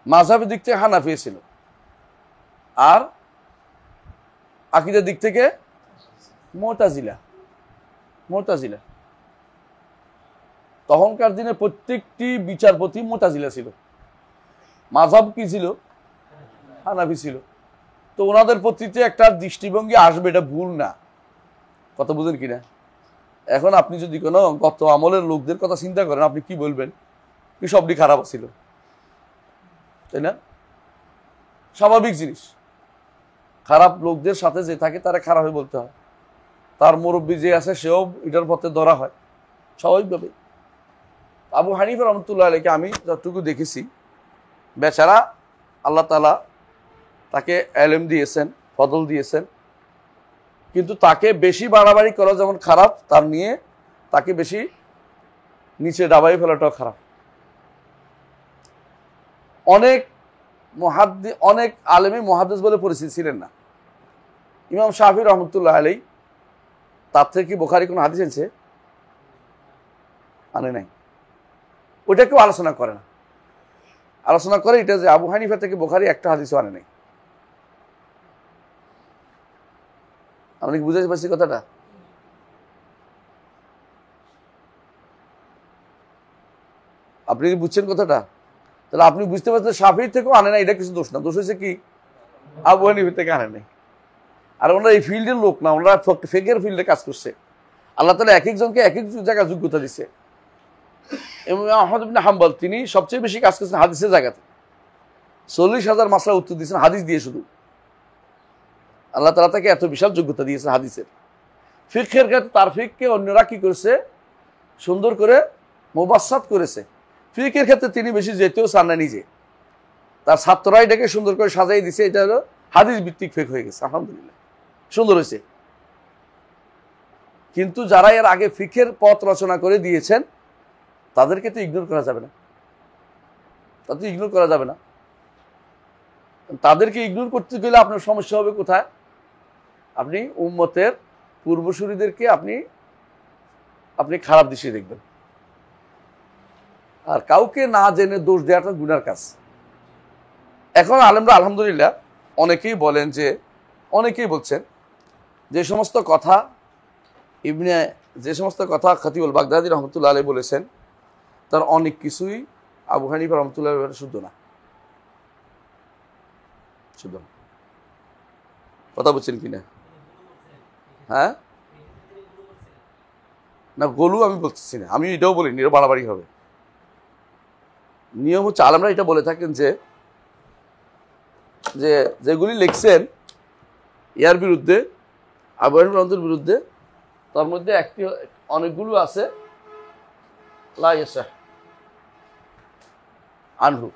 মাযহাবের দিক থেকে হানাফি ছিল, আর আকীদার দিক থেকে মুতাজিলা। তখনকার দিনে প্রত্যেকটি বিচারপতি মুতাজিলা ছিল, মাযহাব কি ছিল? হানাফি ছিল। তো ওনাদের প্রতি একটা দৃষ্টিভঙ্গি আসবে, এটা ভুল না। কথা বুঝেন কিনা? এখন আপনি যদি কোনো গত আমলের লোকদের কথা চিন্তা করেন, আপনি কি বলবেন? কি সবটি খারাপ ছিল, তাই না? স্বাভাবিক জিনিস। খারাপ লোকদের সাথে যে থাকে তারা খারাপ হয়ে বলতে হয়, তার মুরব্বী যে আছে সেও এটার পথে ধরা হয় স্বাভাবিকভাবে। আবু হানিফা রহমতুল্লাহ আলাইহি আমি যতটুকু দেখেছি, বেচারা আল্লাহ তাআলা তাকে ইলম দিয়েছেন, ফজল দিয়েছেন, কিন্তু তাকে বেশি বাড়াবাড়ি করা যেমন খারাপ, তার নিয়ে তাকে বেশি নিচে ডাবাই ফেলাটাও খারাপ। অনেক আলেমী মুহাদ্দিস বলে পরিচিত ছিলেন না। ইমাম শাফি রহমতুল্লাহ আলাইহি তার থেকে কি বুখারী কোনো হাদিস এনেছে? আনে নাই। ওইটা কেউ আলোচনা করে না। আলোচনা করে এটা যে আবু হানিফা থেকে বুখারী একটা হাদিসও আনে নাই। আপনি কি বুঝতে পারছি কথাটা? আপনি কি বুঝছেন কথাটা? তাহলে আপনি বুঝতে পারছেন শাফিঈ থেকেও আনে না, এটা কিছু দোষ না। দোষ হয়েছে কি? আবু হানিফা থেকে আনে নাই। আর ওনারা এই ফিল্ডের লোক না, ওনারা ফিকের ফিল্ডে কাজ করছে। আল্লাহ তাআলা এক একজনকে এক এক জায়গায় যোগ্যতা দিচ্ছে। ইমাম আহমদ ইবনে হাম্বল তিনি সবচেয়ে বেশি কাজ করছেন হাদিসের জায়গাতে। 40,000 মাসলা উত্তর দিয়েছেন হাদিস দিয়ে শুধু। আল্লাহ তাআলা তাকে এত বিশাল যোগ্যতা দিয়েছে হাদিসের। ফিকহের ক্ষেত্রে তার ফিককে অন্যরা কি করেছে? সুন্দর করে মুবাসসাত করেছে। ফিকহের ক্ষেত্রে তিনি বেশি যেতেও চান না নিজে, তার ছাত্ররাই এটাকে সুন্দর করে সাজাই দিছে। এটা হলো হাদিস ভিত্তিক ফিকহ হয়ে গেছে। আলহামদুলিল্লাহ, সুন্দর হয়েছে। কিন্তু যারা এর আগে ফিকহের পথ রচনা করে দিয়েছেন তাদেরকে তো ইগনোর করা যাবে না, তাদেরকে ইগনোর করতে গেলে আপনার সমস্যা হবে কোথায়? আপনি উম্মতের পূর্বসূরীদেরকে আপনি আপনি খারাপ দৃষ্টি দেখবেন। আর কাউকে না জেনে দোষ দেওয়াটা গুনার কাজ। এখন আলেমরা আলহামদুলিল্লাহ অনেকেই বলেন যে, অনেকেই বলছেন যে সমস্ত কথা খতিবুল বাগদাদি রহমতুল্লাহ আলাইহি বলেছেন তার অনেক কিছুই আবু হানিফা রহমতুল্লাহ আলাইহি শুদ্ধ না। শুদ্ধ না, কথা বলছেন কিনা? হ্যাঁ না, গোলু আমি বলতেছি না, আমি এটাও বলিনি, এটা বাড়াবাড়ি হবে। নিয়ম হচ্ছে আলেমরা এটা বলে থাকেন যে যেগুলি লিখছেন ইয়ার বিরুদ্ধে, আবু হানিফা রহমতুল্লাহর বিরুদ্ধে, তার মধ্যে অনেকগুলো আছে লা ইয়াসাহ আনহু,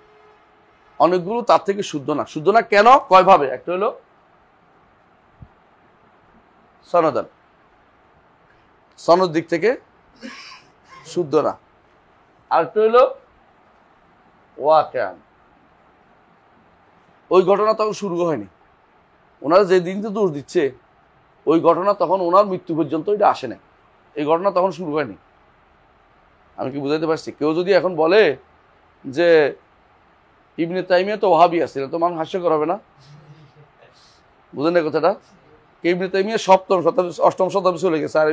অনেকগুলো তার থেকে শুদ্ধ না। শুদ্ধ না কেন? কয়ভাবে? একটা হলো সনদান, সনদ দিক থেকে শুদ্ধ না। আরেকটা হলো ওয়াকিআন, ওই ঘটনা তখন শুরু হয়নি, ওনারা যে দিনতে দোষ দিচ্ছে ওই ঘটনা তখন ওনার মৃত্যু পর্যন্ত এটা আসে না, এই ঘটনা তখন শুরু হয়নি। আমি কি বুঝাইতে পারছি? কেউ যদি এখন বলে যে ইবনে তাইমিয়া তো ওয়াহাবি আছে, তো মানুষ হাস্যকর হবে না? বুঝেন না কথাটা? ইবনে তাইমিয়া সপ্তম শতাব্দী অষ্টম শতাব্দী চলে গেছে, আর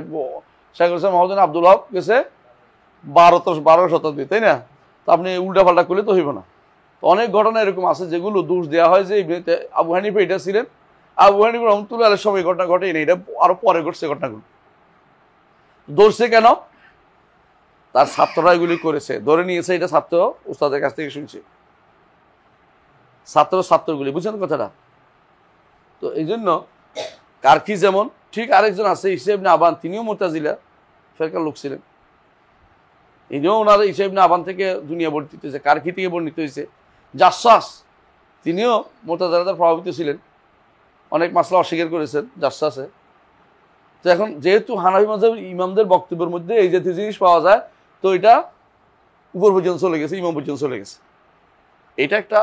শাইখুল ইসলাম মহম্মদ আব্দুল ওয়াহাব গেছে 12 শতাব্দী, তাই না? তো আপনি উল্টা পাল্টা করলে তো হইব না। তো অনেক ঘটনা এরকম আছে যেগুলো দোষ দেওয়া হয় যে আবু হানিফা এটা ছিলেন, আবু হানিফা রহমতুল্লাহ আলাইহির সময় ঘটনা ঘটেই না, এটা আরো পরে ঘটছে ঘটনাগুলো। ধরছে কেন? তার ছাত্ররা এগুলি করেছে, ধরে নিয়েছে, এটা ছাত্র উস্তাদের কাছ থেকে শুনছে, ছাত্রগুলি, বুঝছেন কথাটা? তো এই জন্য কারকি যেমন, ঠিক আরেকজন আছে ঈসা ইবনে আবান, তিনিও মুতাজিলা ফেরকার লোক ছিলেন, ইনিও ওনার ঈসা ইবনে আবান থেকে দুনিয়া বর্ণিত হয়েছে, কারকি থেকে বর্ণিত হয়েছে। জাসসাস তিনিও মুতাজিলাদের প্রভাবিত ছিলেন, অনেক মাসলা অস্বীকার করেছেন জাসসাসে। তো এখন যেহেতু হানাফি মাযহাবের ইমামদের বক্তব্যের মধ্যে এই জাতীয় জিনিস পাওয়া যায়, তো এটা উপর পর্যন্ত চলে গেছে, ইমাম পর্যন্ত চলে গেছে। এটা একটা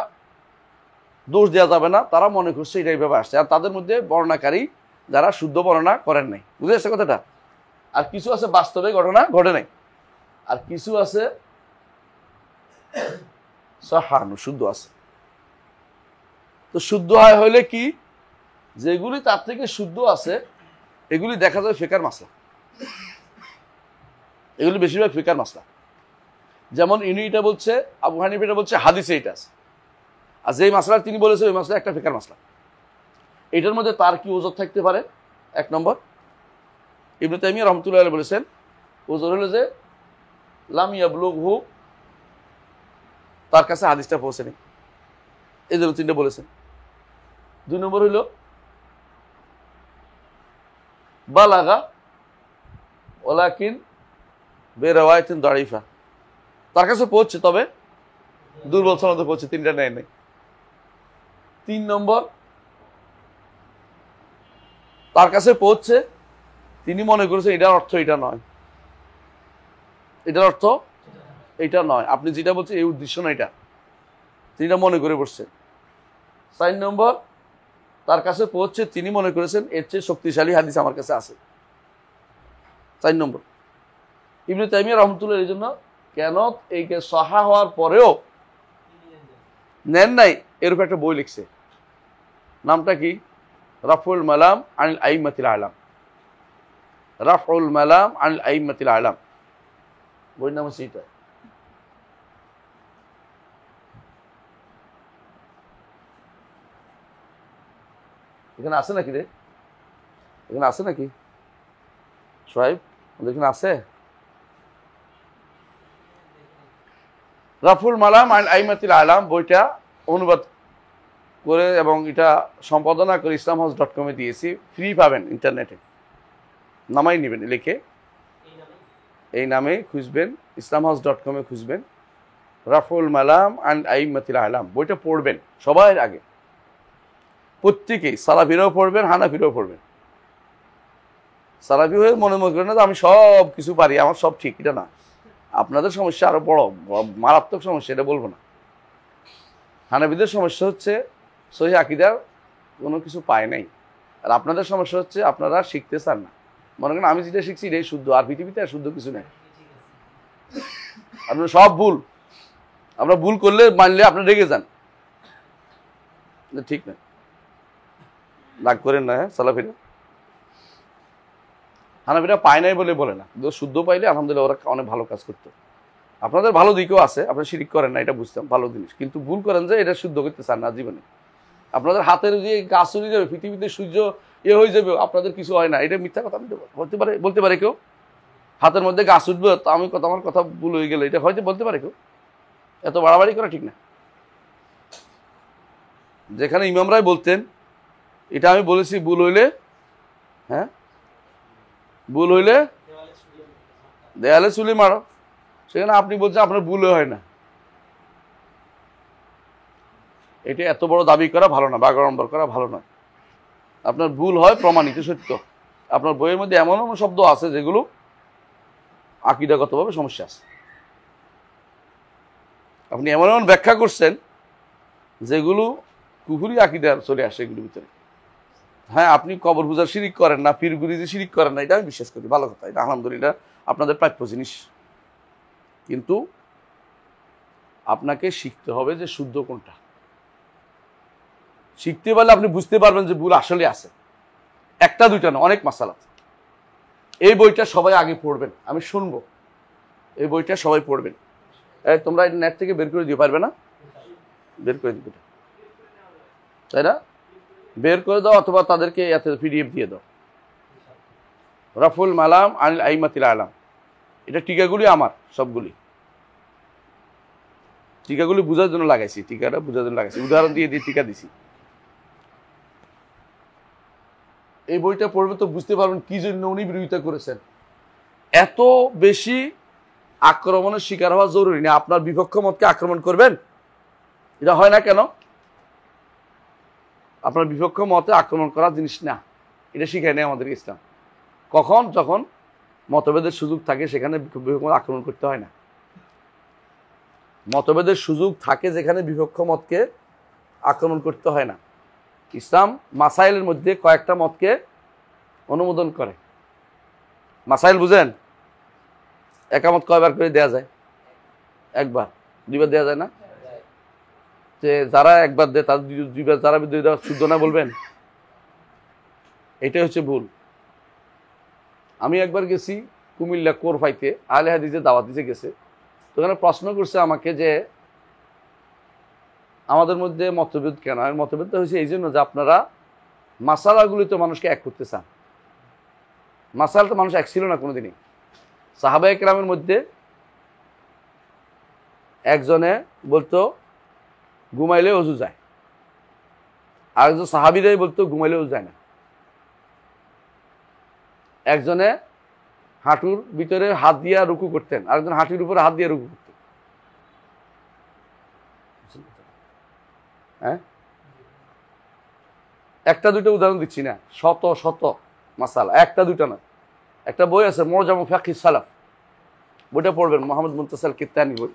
দোষ দেওয়া যাবে না, তারা মনে করছে এটা এইভাবে আসছে, আর তাদের মধ্যে বর্ণনাকারী যারা শুদ্ধ বর্ণনা করেন নাই, বুঝে আসছে কথাটা? আর কিছু আছে বাস্তবে ঘটনা ঘটে নাই, আর কিছু আছে সাহানু, শুদ্ধ আছে। তো শুদ্ধ হইলে কি, যেগুলি তার থেকে শুদ্ধ আছে এগুলি দেখা যায় ফিকার মাসলা, এগুলি বেশিরভাগ ফিকার মাসলা। যেমন ইনি এটা বলছে, আবু হানিফা এটা বলছে, হাদিসে এটা আছে, আর যেই মাসলা তিনি বলেছে ওই মাসলা একটা ফিকার মাসলা। এটার মধ্যে তার কি ওজর থাকতে পারে? এক নম্বর, ইবনে তাইমিয়া রহমতুল্লাহ আলাইহি বলেছেন ওজর হলো যে লাম ইয়াবলুগহু, তার কাছে হাদিসটা পৌঁছেনি, এই জন্য তিনটা বলেছেন। 2 নম্বর হইল বালাগা ওয়ালাকিন বিরওয়ায়াতিন দাঈফা, তার কাছে পৌঁছে তবে দুর্বল সনদে পৌঁছে, তিনটা নেয় নাই। 3 নম্বর, তার কাছে পৌঁছে তিনি মনে করেছেন এটার অর্থ এটা নয়, এটার অর্থ এটা নয়, আপনি যেটা বলছেন এই উদ্দেশ্য না, এটা তিনি মনে করে বসছেন। 4 নম্বর, তার কাছে পৌঁছে তিনি মনে করেছেন এর চেয়ে শক্তিশালী হাদিস আমার কাছে আছে। 4 নম্বর, ইবনে তাইমিয়া রহমতুল্লাহ এই জন্য কেন এইকে সহা হওয়ার পরেও নেন নাই, এর উপর একটা বই লিখছে, নামটা কি? রাফউল মালাম আনিল আইম্মাতিল আ'লাম, রাফউল মালাম আনিল আইম্মাতিল আ'লাম, বইয়ের নাম হচ্ছে এটা। এখানে আছে নাকি রে? এখানে আছে নাকি সোহাইব? এখানে আছে রাফুল মালাম আল আইমাতিল আলাম, বইটা অনুবাদ করে এবং এটা সম্পাদনা করে islamhouse.com এ দিয়েছি, ফ্রি পাবেন ইন্টারনেটে, নামাই নেবেন, লিখে এই নামে খুঁজবেন, islamhouse.com এ খুঁজবেন রাফুল মালাম আল আইমাতিল আলাম, বইটা পড়বেন সবার আগে, প্রত্যেকেই, সালাফিরাও পড়বেন, হানাফিরাও পড়বেন। সালাফি হয়ে মনে করেন না আমি সব কিছু পারি, আমার সব ঠিক, এটা না, আপনাদের সমস্যা আরো বড় মারাত্মক সমস্যা, এটা বলবো না। হানাফিদের সমস্যা হচ্ছে সহিহ আকীদার কোনো কিছু পায় নাই, আর আপনাদের সমস্যা হচ্ছে আপনারা শিখতে চান না। মনে করেন আমি যেটা শিখছি এটাই শুদ্ধ, আর পৃথিবীতে আর শুদ্ধ কিছু নেই। আপনার সব ভুল, আমরা ভুল করলে মানলে আপনি রেগে যান, ঠিক না? রাগ করেন না। হ্যাঁ, সালাফিরা হানাফিরা পায় নাই বলে বলে না, শুদ্ধ পাইলে আলহামদুলিল্লাহ ওরা অনেক ভালো কাজ করতো। আপনাদের ভালো দিকেও আছে, আপনারা শিরিক করেন না, এটা বুঝতাম, ভালো জিনিস, কিন্তু ভুল করেন যে এটা শুদ্ধ করতে চান না জীবনে। আপনাদের হাতের যে গাছ চলে যাবে, পৃথিবীতে সূর্য হয়ে যাবে, আপনাদের কিছু হয় না, এটা মিথ্যা কথা বলতে পারে কেউ? হাতের মধ্যে গাছ উঠবে তো আমার কথা ভুল হয়ে গেলে এটা হয়তো বলতে পারে কেউ? এত বাড়াবাড়ি করা ঠিক না। যেখানে ইমামরাই বলতেন, এটা আমি বলেছি ভুল হইলে, হ্যাঁ ভুল হইলে দেয়ালে চুলি মারো, সেখানে আপনি বলছেন আপনার ভুল হয় না। এটা এত বড় দাবি করা ভালো না, বাগাড়ম্বর করা ভালো নয়। আপনার ভুল হয় প্রমাণিত সত্য। আপনার বইয়ের মধ্যে এমন এমন শব্দ আছে যেগুলো আকীদাগতভাবে সমস্যা আছে। আপনি এমন এমন ব্যাখ্যা করছেন যেগুলো কুফরি আকীদার চলে আসে এগুলোর ভিতরে। হ্যাঁ, আপনি কবর পূজার শিরিক করেন না, পীরগুরিতে শিরিক করেন না, এটা আমি বিশ্বাস করি, ভালো কথা, এটা আলহামদুলিল্লাহ আপনাদের প্রাপ্য জিনিস। কিন্তু আপনাকে শিখতে হবে যে শুদ্ধ কোনটা। শিখতে পারলে আপনি বুঝতে পারবেন যে ভুল আসলে আছে, একটা দুইটা না, অনেক মাসালা। এই বইটা সবাই আগে পড়বেন, আমি শুনবো, এই বইটা সবাই পড়বেন। তোমরা নেট থেকে বের করে দিতে পারবে না? বের করে দিবে, তাই না? বের করে দাও, অথবা তাদেরকে এত পিডিএফ দিয়ে দাও। রাফুল মালাম আনিল আইমাতিল আলাম, এটা টিকাগুলি আমার সবগুলি, টিকাগুলি বোঝার জন্য লাগাইছি, টিকাটা বোঝার জন্য লাগাইছি, উদাহরণ দিয়ে দিয়ে টিকা দিছি। এই বইটা পড়বে তো বুঝতে পারবেন কি জন্য উনি বিরোধিতা করেছেন। এত বেশি আক্রমণের শিকার হওয়া জরুরি না। আপনার বিপক্ষ মতকে আক্রমণ করবেন, এটা হয় না কেন? আপনার বিপক্ষ মতে আক্রমণ করা জিনিস না, এটা শিখায় নেই আমাদের ইসলাম। কখন? যখন মতভেদের সুযোগ থাকে, সেখানে আক্রমণ করতে হয় না। মতভেদের সুযোগ থাকে যেখানে বিপক্ষ মতকে আক্রমণ করতে হয় না। ইসলাম মাসাইলের মধ্যে কয়েকটা মতকে অনুমোদন করে। মাসাইল বুঝেন? একামত কয়বার করে দেয়া যায়? একবার, দুইবার দেয়া যায় না? যে যারা একবার দেয় তাদের দুইবার, যারা দেওয়া শুদ্ধ না বলবেন, এটাই হচ্ছে ভুল। আমি একবার গেছি কুমিল্লা কোরফাইতে, আহলে হাদিসে দাওয়াত দিতে গেছে, তো ওখানে প্রশ্ন করছে আমাকে যে আমাদের মধ্যে মতভেদ কেন? আর মতভেদটা হয়েছে এই জন্য যে আপনারা মাসালাগুলি তো মানুষকে এক করতে চান। মাসাল তো মানুষ এক ছিল না কোনোদিনই। সাহাবায়ে কেরামের মধ্যে একজনে বলতো ঘুমাইলে অজু যায়, আর একজন সাহাবীরাই বলতো ঘুমাইলে অজু যায় না। একজনে হাঁটুর ভিতরে হাত দিয়া রুকু করতেন, আরেকজন হাঁটুর উপরে হাত দিয়ে রুকু করতেন। হ্যাঁ, একটা দুইটা উদাহরণ দিচ্ছি না, শত শত মাসালা, একটা দুইটা না। একটা বই আছে মুজামু ফিকহিস সালাফ, বইটা পড়বেন, মোহাম্মদ মুনতাসির কিত্তানি বই,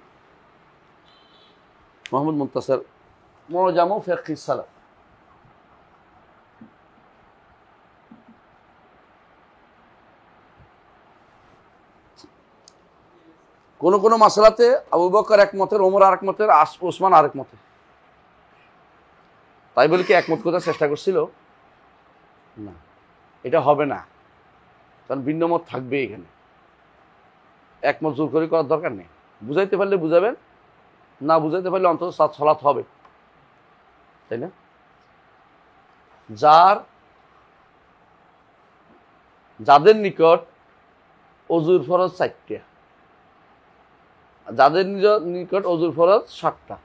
মোহাম্মদ মুনতাসির মুজামু ফিকহিস সালাফ। কোন কোন মাসালাতে আবু বকর এক মতের, ওমর আরেক মতের, ওসমান আরেক মতের। তাই বলে কি একমত করার চেষ্টা করছিল? না, এটা হবে না, কারণ ভিন্ন মত থাকবে এখানে। একমত জোর করে করার দরকার নেই। বুঝাইতে পারলে বুঝাবেন, না বুঝাইতে পারলে অন্তত সালাত হবে, তাই না? যাদের নিকট অজুর ফরজ 4টা, যাদের নিকট অজুর ফরজ 7টা,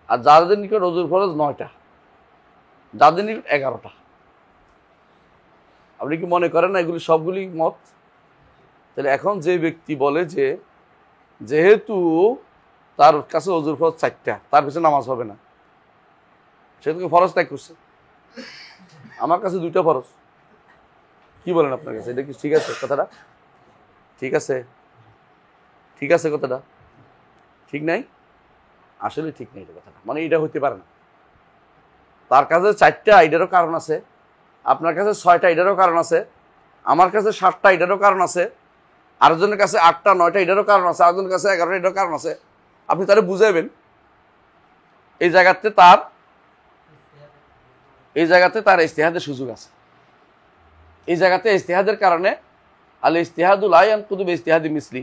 আর যাদের নিকট অজুর ফরজ 9টা, যাদের নিকট 11টা। আপনি কি মনে করেন না এগুলি সবগুলি মত? তাহলে এখন যে ব্যক্তি বলে যে যেহেতু তার কাছে অজুর ফরজ 4টা, তার পিছনে নামাজ হবে না, সে তো ফরজ ত্যাগ করছে। আমার কাছে 2টা ফরজ, কি বলেন আপনার কাছে? এটা কি ঠিক আছে কথাটা? ঠিক আছে? ঠিক আছে কথাটা? ঠিক নাই? আসলে ঠিক নেই এটা কথাটা, মানে এটা হইতে পারে না। তার কাছে 4টা, এটারও কারণ আছে। আপনার কাছে 6টা, এটারও কারণ আছে। আমার কাছে 7টা, এটারও কারণ আছে। আরেকজনের কাছে 8টা 9টা, এটারও কারণ আছে। আরেকজনের কাছে 11টা, এটারও কারণ আছে। আপনি তারে বুঝাইবেন এই জায়গাতে তার ইজতিহাদের সুযোগ আছে। এই জায়গাতে ইজতিহাদের কারণে আল ইজতিহাদু লা ইয়ানকুদু বিইজতিহাদি মিসলি,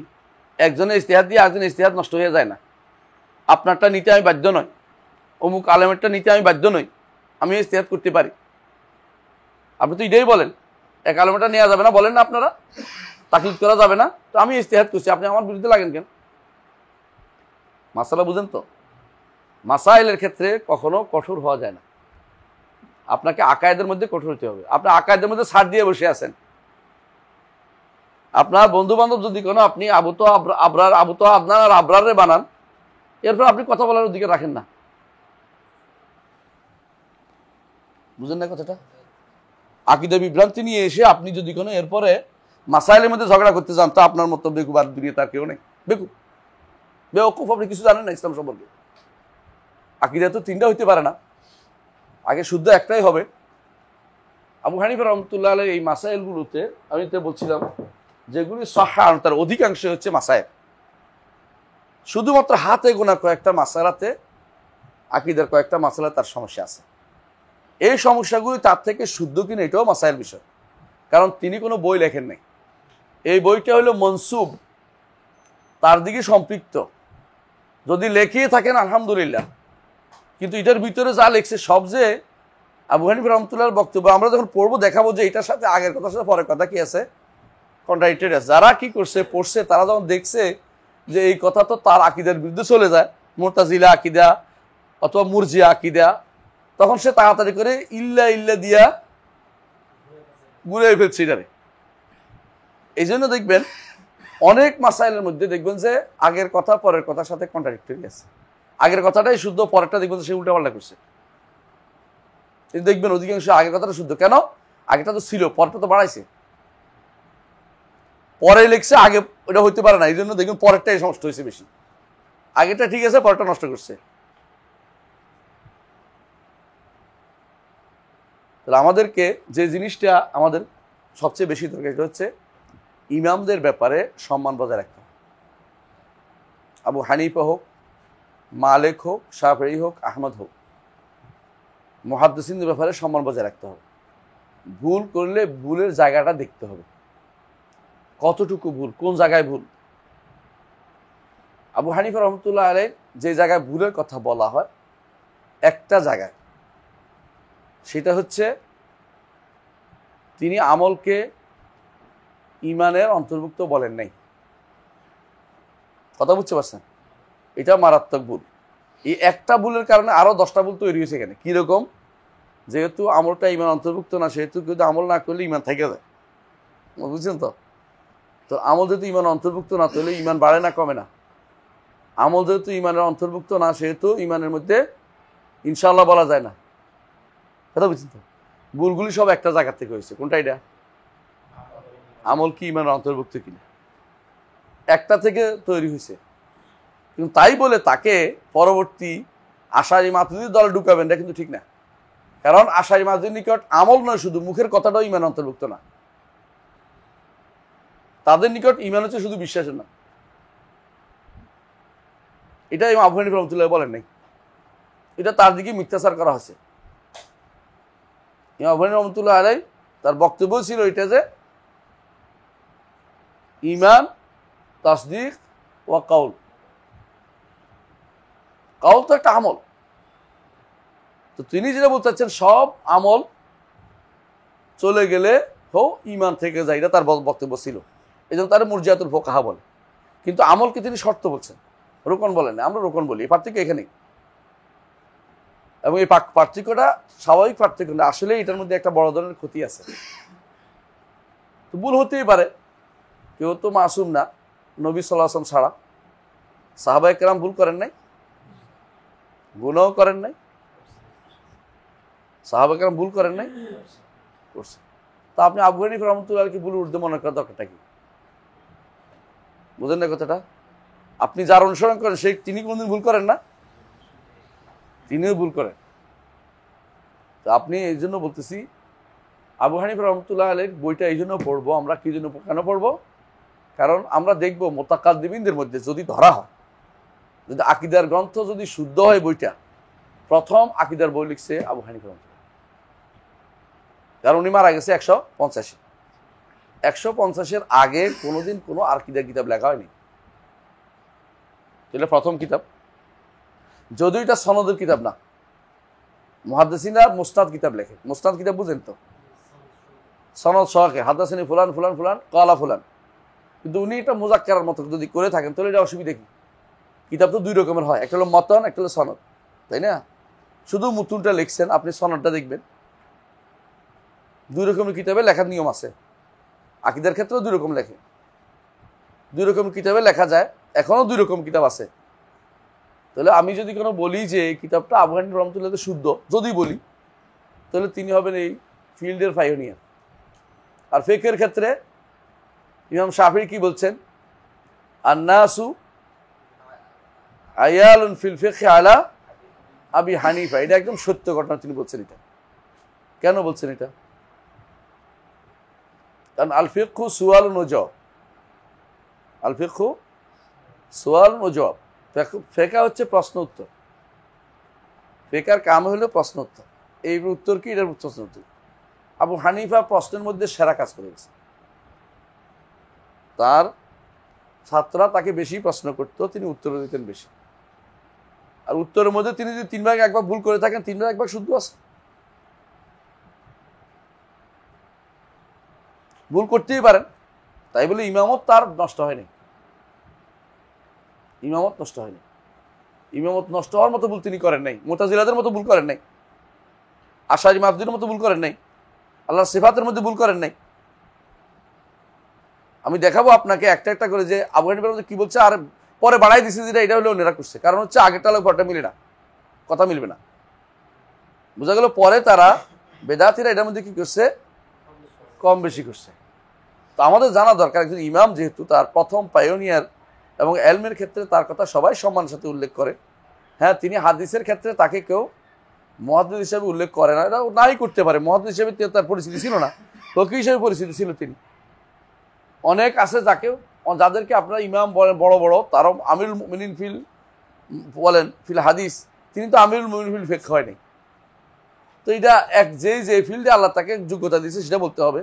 একজনের ইজতিহাদ দিয়ে আরেকজনের ইজতিহাদ নষ্ট হয়ে যায় না। আপনারটা নিতে আমি বাধ্য নই, অমুক আলেমেরটা নিতে আমি বাধ্য নই, আমি ইজতিহাদ করতে পারি। আপনি তো এটাই বলেন, এক আলেমেরটা নেওয়া যাবে না বলেন না আপনারা, তাকলিদ করা যাবে না, তো আমি ইজতিহাদ করছি, আপনি আমার বিরুদ্ধে লাগেন কেন? মাসালা বুঝেন তো? মাসাইলের ক্ষেত্রে কখনো কঠোর হওয়া যায় না। আপনাকে আকায়েদের মধ্যে কঠোর হতে হবে। আপনি আকায়েদের মধ্যে ছাড় দিয়ে বসে আছেন। আপনার বন্ধু বান্ধব যদি কোনো আপনি আবু তো আদনান আর আবরারে বানান, এরপর আপনি কথা বলার অধিকার রাখেন না। বুঝেন না কথাটা? আকীদা বিভ্রান্তি নিয়ে এসে আপনি যদি কোনো এরপরে মাসাইলের মধ্যে ঝগড়া করতে যান, তো আপনার মতো বেকুব আর দুনিয়া তার কেউ নেই। বেওকুফ, আপনি কিছু জানেন না ইসলাম সম্পর্কে। আকীদা তো 3টা হইতে পারে না, আগে শুদ্ধ একটাই হবে। আবু হানিফা রহমতুল্লাহ আলাইহি এই মাসাইলগুলোতে আমি তো বলছিলাম যেগুলি সাহাহ, তার অধিকাংশ হচ্ছে মাসাইল। শুধুমাত্র হাতে গোনা কয়েকটা মাসালাতে, আকীদার কয়েকটা মাসালা তার সমস্যা আছে। এই সমস্যাগুলি তার থেকে শুদ্ধ কিনা এটাও মাসাইল বিষয়, কারণ তিনি কোনো বই লেখেন নাই। এই বইটা হলো মনসুব, তার দিকে সম্পৃক্ত। যদি লেখিয়ে থাকেন আলহামদুলিল্লাহ, কিন্তু এটার ভিতরে যা লেখছে সব যে আবু হানিফা রহমতুল্লাহর বক্তব্য, আমরা যখন পড়বো দেখাবো যে এটার সাথে আগের কথার সাথে পরের কথা কি আছে, কন্ট্রাডিক্টেড আছে। যারা কি করছে পড়ছে, তারা যখন দেখছে যে এই কথা তো তার আকীদার বিরুদ্ধে চলে যায়, মুরতাজিলা আকীদা অথবা মুরজিয়া আকীদা, তখন সে তাড়াতাড়ি করে ইল্লা দিয়া ঘুরে ফেলছে এটারে। এই জন্য দেখবেন অনেক মাসাইলের মধ্যে দেখবেন যে আগের কথা পরের কথার সাথে কন্ট্রাডিক্টরি আছে। আগের কথাটাই শুদ্ধ, পরেরটা দেখবেন সে উল্টাপাল্টা করছে। দেখবেন অধিকাংশ আগের কথাটা শুদ্ধ, কেন? আগেটা তো ছিল, পরেরটা তো বাড়াইছে, পরে লিখছে, আগে ওটা হইতে পারে না। এই জন্য দেখবেন পরেরটাই নষ্ট হয়েছে বেশি। আগেটা ঠিক আছে, পরেরটা নষ্ট করছে। তাহলে আমাদেরকে যে জিনিসটা আমাদের সবচেয়ে বেশি দরকার, এটা হচ্ছে ইমামদের ব্যাপারে সম্মান বজায় রাখতে হবে। আবু হানিফা হোক, মালিক হোক, শাফিঈ হোক, আহমদ হোক, মুহাদ্দিসিনদের ব্যাপারে সম্মান বজায় রাখতে হবে। ভুল করলে ভুলের জায়গাটা দেখতে হবে, কতটুকু ভুল, কোন জায়গায় ভুল। আবু হানিফা রহমতুল্লাহ আলাইহি যে জায়গায় ভুলের কথা বলা হয় একটা জায়গায়, সেটা হচ্ছে তিনি আমলকে ইমানের অন্তর্ভুক্ত বলেন নাই। কথা বুঝতে পারছেন? এটা মারাত্মক ভুল। এই একটা ভুলের কারণে আরো 10টা ভুল তৈরি হয়েছে এখানে। কিরকম? যেহেতু আমলটা ইমান অন্তর্ভুক্ত না, সেহেতু কিন্তু আমল না করলে ইমান থেকে যায়। বুঝছেন তো? তো আমল যেহেতু ইমান অন্তর্ভুক্ত না, তাহলে ইমান বাড়ে না কমে না। আমল যেহেতু ইমানের অন্তর্ভুক্ত না, সেহেতু ইমানের মধ্যে ইনশাআল্লাহ বলা যায় না। কথা বুঝছেন তো? ভুলগুলি সব একটা জায়গা থেকে হয়েছে। কোনটা? এটা আমল কি ইমানের অন্তর্ভুক্ত কিনা, একটা থেকে তৈরি হয়েছে। কিন্তু তাই বলে তাকে পরবর্তী আশারি মাতুরিদের দলে ঢুকাবেন, এটা কিন্তু ঠিক না। কারণ আশারি মাতুরিদের নিকট আমল নয়, শুধু মুখের কথাটাও ইমান অন্তর্ভুক্ত না। তাদের নিকট ইমান হচ্ছে শুধু বিশ্বাসের না। এটা ইমাম আবু হানিফা রহমতুল্লাহ বলেন নাই, এটা তার দিকে মিথ্যাচার করা হয়েছে। ইমাম আবু হানিফা রহমতুল্লাহ আলাইহি তার বক্তব্য ছিল এটা যে ইমান, তাসদিক ওয়া কাউল। কাউল তো একটা আমল। তো তিনি যেটা বলতে চাচ্ছেন, সব আমল চলে গেলে হো ইমান থেকে যায়, এটা তার বক্তব্য ছিল। এই জন্য তার মুরজিয়াতুল ফুকাহা বলে। কিন্তু আমলকে তিনি শর্ত বলছেন, রোকন বলেন না। আমরা রোকন বলি। এই পার্থক্য এখানেই। এবং এই পার্থক্যটা স্বাভাবিক পার্থক্য না, আসলে এটার মধ্যে একটা বড় ধরনের ক্ষতি আছে। তো ভুল হতেই পারে, কেউ তো মাসুম না, নবী সাল্লাল্লাহু আলাইহি ওয়াসাল্লাম ছাড়া। সাহাবায়ে কেরাম ভুল করেন নাই, গুনাহ করেন নাই। সাহাবায়ে কেরাম ভুল করেন নাই, করছে। তা আপনি আবু হানিফা রহমতুল্লাহ কি ভুল ঊর্ধ্বে মনে করার দরকারটা কি? বুঝেন না কথাটা? আপনি যার অনুসরণ করেন তিনি কোনদিন ভুল করেন না? তিনিও ভুল করেন। তো আপনি এই জন্য বলতেছি, আবু হানিফা রহমতুল্লাহ আলাইহির বইটা এই জন্য পড়বো আমরা, কি জন্য কেন পড়বো? কারণ আমরা দেখবো মুতাকাদ্দিমিনদের মধ্যে যদি ধরা হয়, যদি আকিদার গ্রন্থ যদি শুদ্ধ হয় বইটা, প্রথম আকিদার বই লিখছে আবু হানিফা রহমতুল্লাহ। কারণ উনি মারা গেছে 150। 150-এর আগে কোনোদিন কোনো আকিদার কিতাব লেখা হয়নি। এটা প্রথম কিতাব, যদিও এটা সনদের কিতাব না। মুহাদ্দিসিনরা মুসনাদ কিতাব লেখে। মুসনাদ কিতাব বুঝেন তো, সনদ সহকে হাদাসানি ফুলান ফুলান ফুলান কলা ফুলান। কিন্তু উনি এটা মুজাক্কারার মতো যদি করে থাকেন তাহলে এটা অসুবিধা কি? কিতাব তো দুই রকমের হয়, একটা হলো মতন, একটা হলো সনদ, তাই না? শুধু মুতুনটা লিখছেন, আপনি সনদটা দেখবেন। দুই রকমের কিতাবে লেখার নিয়ম আছে। আকিদার ক্ষেত্রেও দুই রকম লেখে, দুই রকম কিতাবে লেখা যায়, এখনো দুই রকম কিতাব আছে। তাহলে আমি যদি কোনো বলি যে এই কিতাবটা আবু হানিফা রহমতুল্লাহ শুদ্ধ, যদি বলি, তাহলে তিনি হবেন এই ফিল্ডের পাইওনিয়ার। আর ফিকহের ক্ষেত্রে ইমাম শাফিঈ কি বলছেন? আন্নাসু আয়ালুন ফিল ফিকহি আলা আবি হানিফা। এটা একদম সত্য ঘটনা তিনি বলছেন। এটা কেন বলছেন? এটা কারণ আল ফিকহু সুয়ালুন ওয়া জওয়াব। আল ফিকহু সুয়ালুন ওয়া জওয়াব। ফিকহ হচ্ছে প্রশ্ন উত্তর। ফিকহের কাম হলো প্রশ্ন উত্তর। এই উত্তর কি? এটার প্রশ্ন উত্তর। আবু হানিফা প্রশ্নের মধ্যে সেরা কাজ করে গেছে। তার ছাত্ররা তাকে বেশি প্রশ্ন করতো, তিনি উত্তর দিতেন বেশি। আর উত্তরের মধ্যে তিনি যদি 3 ভাগ 1 ভাগ ভুল করে থাকেন, 3 ভাগ 1 ভাগ শুদ্ধ আছে। ভুল করতেই পারেন, তাই বলে ইমামত তার নষ্ট হয়নি। ইমামত নষ্ট হয়নি। ইমামত নষ্ট হওয়ার মতো ভুল তিনি করেন নাই। মুতাজিলাদের মতো ভুল করেন নাই। আশারি মাতুরিদের মতো ভুল করেন নাই। আল্লাহর সিফাতের মধ্যে ভুল করেন নাই। আমি দেখাবো আপনাকে একটা একটা করে যে আবু হানিফার মধ্যে কি বলছে, আর পরে বাড়াই দিচ্ছে যেটা এটা হলো অন্যরা করছে। কারণ হচ্ছে আগেরটা লোক পরটা মিলে না, কথা মিলবে না। বোঝা গেল পরে তারা বেদাতিরা এটার মধ্যে কি করছে, কম বেশি করছে। তো আমাদের জানা দরকার, একজন ইমাম যেহেতু তার প্রথম পায়োনিয়ার এবং এলমের ক্ষেত্রে তার কথা সবাই সম্মানের সাথে উল্লেখ করে। হ্যাঁ, তিনি হাদিসের ক্ষেত্রে তাকে কেউ মুহাদ্দিস হিসেবে উল্লেখ করে না, এটা নাই করতে পারে। মুহাদ্দিস হিসেবে তার পরিচিতি ছিল না, ফকিহ হিসেবে পরিচিতি ছিল তিনি। অনেক আছে যাদেরকে আপনারা ইমাম বলেন, বড় বড়, তারও আমিরুল মুমিনিন ফিল বলেন ফিল হাদিস, তিনি তো আমিরুল মুমিনিন ফিল ফিকহ হয়নি। তো এটা যে ফিল্ডে আল্লাহ তাকে যোগ্যতা দিয়েছে সেটা বলতে হবে।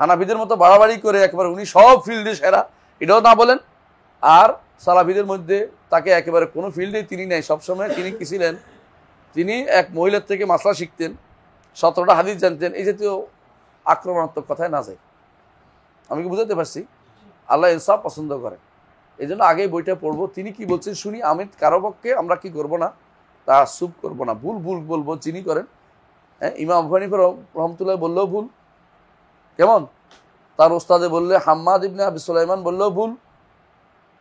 হানাফিদের মতো বাড়াবাড়ি করে একেবারে উনি সব ফিল্ডে সেরা, এটাও না বলেন। আর সালাফিদের মধ্যে তাকে একেবারে কোনো ফিল্ডে তিনি নেই। সবসময় তিনি কি ছিলেন, তিনি এক মহিলার থেকে মাসলা শিখতেন, 17টা হাদিস জানতেন। এই জাতীয় আক্রমণাত্মক কথায় না যায়। আমি কি বুঝাতে পারছি? আল্লাহ ইনসাফ পছন্দ করেন, এই জন্য আগেই বইটা পড়বো। তিনি কি বলছেন শুনি। আমি কারো পক্ষে আমরা কি করবো না, তাআসসুব করবো না। ভুল ভুল বলবো, যিনি করেন। হ্যাঁ, ইমাম আবু হানিফা রহমতুল্লাহ বললেও ভুল, কেমন? তার ওস্তাদে বললে হাম্মাদ ইবনে আবি সুলাইমান বললেও ভুল,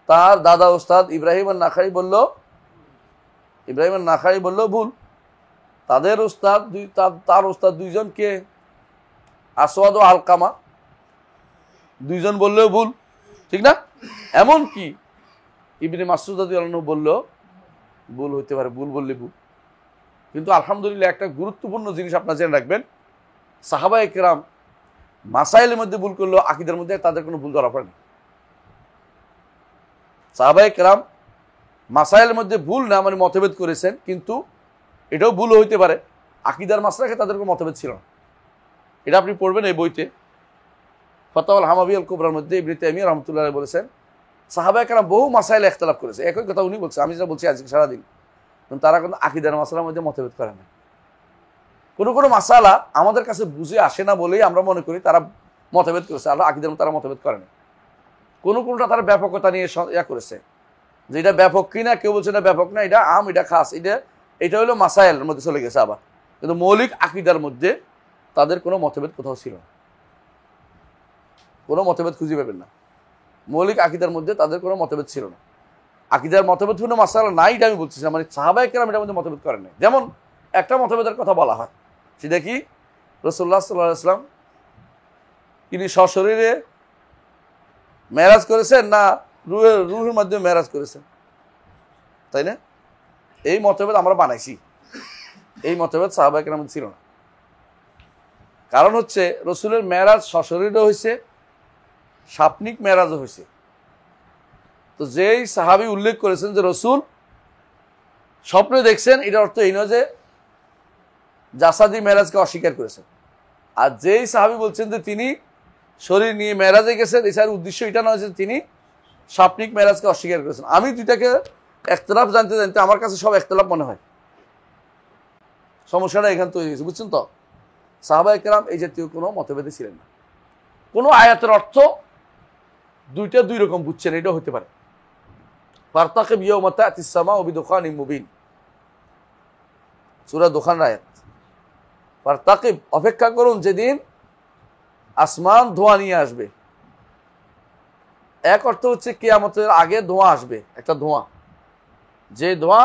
তার দাদা ওস্তাদ ইব্রাহিম আন-নাখাই বললেও ভুল। তাদের ওস্তাদ তার ওস্তাদ দুইজন কে? আসওয়াদ ও আলকামা, দুইজন বললেও ভুল, ঠিক না? এমন কি ইবনে মাসউদ রাদিয়াল্লাহু আনহু বললেও ভুল হইতে পারে, ভুল বললে ভুল। কিন্তু আলহামদুলিল্লাহ একটা গুরুত্বপূর্ণ জিনিস আপনারা জেনে রাখবেন, সাহাবায়ে কেরাম মাসাইলের মধ্যে ভুল করলেও আকীদার মধ্যে তাদের কোনো ভুল ধরা পড়েনি। সাহাবায়ে কেরাম মাসাইলের মধ্যে ভুল না মানে মতভেদ করেছেন, কিন্তু এটাও ভুল হইতে পারে, আকীদার মাসলাকে তাদের কোনো মতভেদ ছিল না। এটা আপনি পড়বেন এই বইতে, ফাতাওয়াল হামাবিয়াল কুবরার মধ্যে ইবনে তাইমিয়া রাহমাতুল্লাহ আলাইহি বলেছেন সাহাবায়ে কেরাম বহু মাসাইলে ইখতিলাফ করেছে। একই কথা উনি বলছে, আমি যেটা বলছি আজকে সারাদিন। কিন্তু তারা কিন্তু আকীদার মাসলার মধ্যে মতভেদ করে না। কোনো মাসালা আমাদের কাছে বুঝে আসে না বলেই আমরা মনে করি তারা মতভেদ করেছে, আর আকীদার মধ্যে তারা মতভেদ করে না। কোনটা তারা ব্যাপকতা নিয়ে করেছে, যে এটা ব্যাপক কিনা, কেউ বলছে না ব্যাপক না, এটা আম, এটা খাস, এটা হলো মাসাইলের মধ্যে চলে গেছে আবার। কিন্তু মৌলিক আকীদার মধ্যে তাদের কোনো মতভেদ কোথাও ছিল না, কোনো মতভেদ খুঁজে পাবেন না। মৌলিক আকীদার মধ্যে তাদের কোনো মতভেদ ছিল না। আকীদার মতভেদপূর্ণ মাসালা নাই, এটা আমি বলছি না, মানে সাহাবায়ে কেরাম এটার মধ্যে মতভেদ করেন নাই। যেমন একটা মতভেদের কথা বলা হয়, সেটা কি? রাসূলুল্লাহ সাল্লাল্লাহু আলাইহি ওয়াসাল্লাম তিনি সশরীরে মেরাজ করেছেন না রূহের মাধ্যমে মেরাজ করেছেন, তাই না? এই মতভেদ আমরা বানাইছি, এই মতভেদ সাহাবায়ে কেরাম ছিল না। কারণ হচ্ছে রসুলের মেরাজ সশরীরও হয়েছে, স্বপ্নিক মেরাজও হয়েছে। তো যেই সাহাবী উল্লেখ করেছেন যে রসুল স্বপ্নে দেখছেন, এটার অর্থ এই নয় যে জাসাদি মেরাজকে অস্বীকার করেছেন। আর যেই সাহাবী বলছেন যে তিনি শরীর নিয়ে মেরাজে গেছেন, এছাড়া উদ্দেশ্য এটা নয় যে তিনি স্বপ্নিক মেরাজকে অস্বীকার করেছেন। আমি দুইটাকে একতলাফ জানতে জানতে আমার কাছে সব একতলাফ মনে হয়। সমস্যাটা এখান তৈরি হয়েছে, বুঝছেন তো? সাহাবায়ে কেরাম এই জাতীয় কোনো মতভেদে ছিলেন না। কোনো আয়াতের অর্থ দুইটা দুই রকম বুঝছেন, এটা হতে পারে। ফারতাকিব ইয়াওমা তা'তিস সামাউ বিদুখানিম মুবিন, সূরা দুখান আয়াত। ফারতাকিব, অপেক্ষা করুন যেদিন আসমান ধোঁয়া নিয়ে আসবে। এক অর্থ হচ্ছে কিয়ামতের আগে ধোঁয়া আসবে, একটা ধোঁয়া, যে ধোঁয়া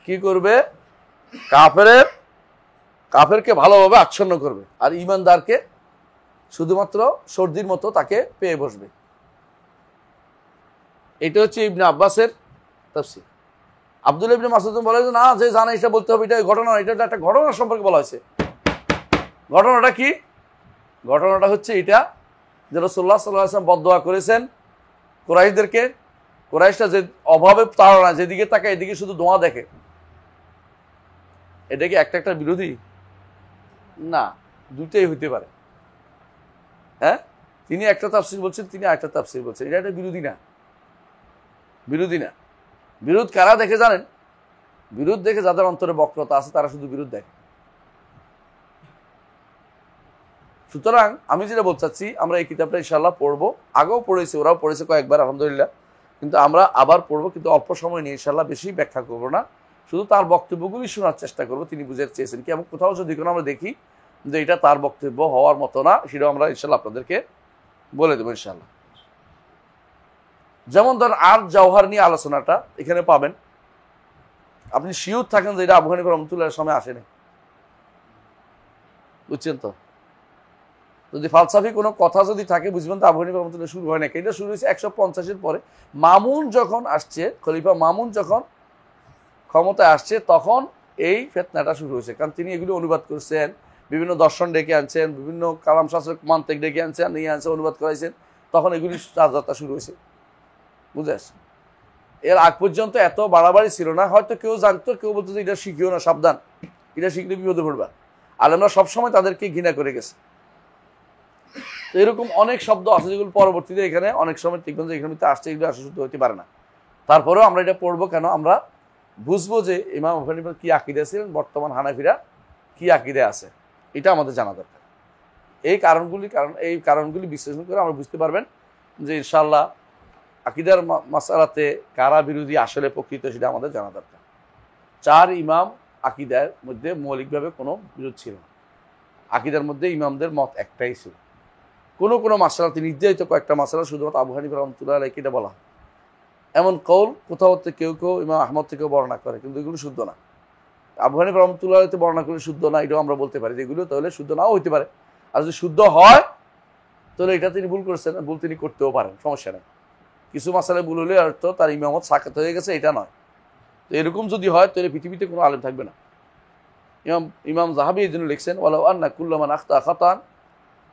কি করবে, কাফেরকে ভালোভাবে আচ্ছন্ন করবে, আর ঈমানদারকে শুধুমাত্র সর্দির মতো তাকে পেয়ে বসবে। এটা হচ্ছে ইবনে আব্বাসের তাফসীর। আব্দুল্লাহ ইবনে মাসউদ বলে যে না, যে জানে এটা বলতে হবে, এটা ঘটনা, এটা একটা ঘটনা সম্পর্কে বলা হয়েছে। ঘটনাটা কি? ঘটনাটা হচ্ছে এটা যে রাসূলুল্লাহ সাল্লাল্লাহু আলাইহি ওয়াসাল্লাম বদদোয়া করেছেন কুরাইশদেরকে। কুরাইশরা যে অভাবে তাড়না, যেদিকে তাকায় এদিকে শুধু ধোঁয়া দেখে। এটা কি একটা বিরোধী? না, দুটোই হইতে পারে। হ্যাঁ, তিনি একটা তাফসীর বলছেন, তিনি আরেকটা তাফসীর বলছেন, এটা একটা বিরোধী না। বিরোধী না। বিরোধ কারা দেখে জানেন? বিরোধ দেখে যাদের অন্তরে বক্রতা আছে, তারা শুধু বিরোধ দেখে। সুতরাং আমি যেটা বলতে চাচ্ছি, আমরা এই কিতাবটা ইনশাআল্লাহ পড়বো। আগেও পড়েছি, ওরাও পড়েছে কয়েকবার, আলহামদুলিল্লাহ। কিন্তু আমরা আবার পড়বো, কিন্তু অল্প সময় নিয়ে ইনশাআল্লাহ, বেশি ব্যাখ্যা করবো না, শুধু তার বক্তব্যগুলি শোনার চেষ্টা করবো, তিনি বুঝতে চেয়েছেন কি। এবং কোথাও যদি কোনো আমরা দেখি যে এটা তার বক্তব্য হওয়ার মতো না, সেটাও আমরা ইনশাআল্লাহ আপনাদেরকে বলে দেবো ইনশাআল্লাহ। যেমন ধর আর জওহার নিয়ে আলোচনাটা এখানে পাবেন, আপনি শিওর থাকেন যে এটা আবু হানিফা রাহমাতুল্লাহর সময় আসেনি, বুঝছেন তো? যদি ফালসাফি কোনো কথা যদি থাকে, বুঝবেন তো আবু হানিফা রাহমাতুল্লাহ শুরু হয় না। এটা শুরু হয়েছে 150-এর পরে। মামুন যখন আসছে, খলিফা মামুন যখন ক্ষমতায় আসছে, তখন এই ফিতনাটা শুরু হয়েছে। কারণ তিনি এগুলো অনুবাদ করছেন, বিভিন্ন দর্শন ডেকে আনছেন, বিভিন্ন কালাম শাস্ত্রের মান্তিক ডেকে আনছেন, নিয়ে আনছেন, অনুবাদ করাইছেন, তখন এগুলি যাত্রা শুরু হয়েছে, বুঝে আসছে। এর আগ পর্যন্ত এত বাড়াবাড়ি ছিল না। হয়তো কেউ জানতো, কেউ বলতো যে এটা শিখিও না, সাবধান, এটা শিখলে বিপদে পড়বা। আর আমরা সবসময় তাদেরকে ঘৃণা করে গেছি। তো এরকম অনেক শব্দ আছে যেগুলো পরবর্তীতে এখানে অনেক সময় দেখবেন যে এখানে আসছে, এগুলো আসলে শুদ্ধ হতে পারে না। তারপরেও আমরা এটা পড়বো কেন? আমরা বুঝবো যে ইমাম আবু হানিফা কি আকীদা ছিলেন, বর্তমান হানাফিরা কি আকীদা আছে, এটা আমাদের জানা দরকার। এই কারণগুলি বিশ্লেষণ করে আমরা বুঝতে পারবেন যে ইনশাআল্লাহ আকীদার মাসআলাতে কারা বিরোধী আসলে প্রকৃত, সেটা আমাদের জানা দরকার। 4 ইমাম আকীদার মধ্যে মৌলিকভাবে কোনো বিরোধ ছিল না। আকীদার মধ্যে ইমামদের মত একটাই ছিল। কোনো মাসআলাতে নির্ধারিত কয়েকটা মাসআলা শুধুমাত্র আবু হানিফা রাহমাতুল্লাহ আলাইহি এটা বলা হয়। এমন কৌল কোথাও কেউ ইমাম আহমদ থেকেও বর্ণনা করে, কিন্তু এগুলো শুদ্ধ না। আবু হানিফা রাহমাতুল্লাহ আলাইহি বর্ণনা করে শুদ্ধ না, এটাও আমরা বলতে পারি, যেগুলো তাহলে শুদ্ধ নাও হইতে পারে। আর যদি শুদ্ধ হয় তাহলে এটা তিনি ভুল করছেন, ভুল তিনি করতেও পারেন, সমস্যা নেই। কিছু মাসালায় ভুল হলে অর্থ তার ইমামত সাকাত হয়ে গেছে, এটা নয়। তো এরকম যদি হয় তাহলে পৃথিবীতে কোনো আলেম থাকবে না। ইমাম যাহাবী এই জন্য লিখছেন, ওয়ালাউ আন্না কুল্লা মান আখতা খাতান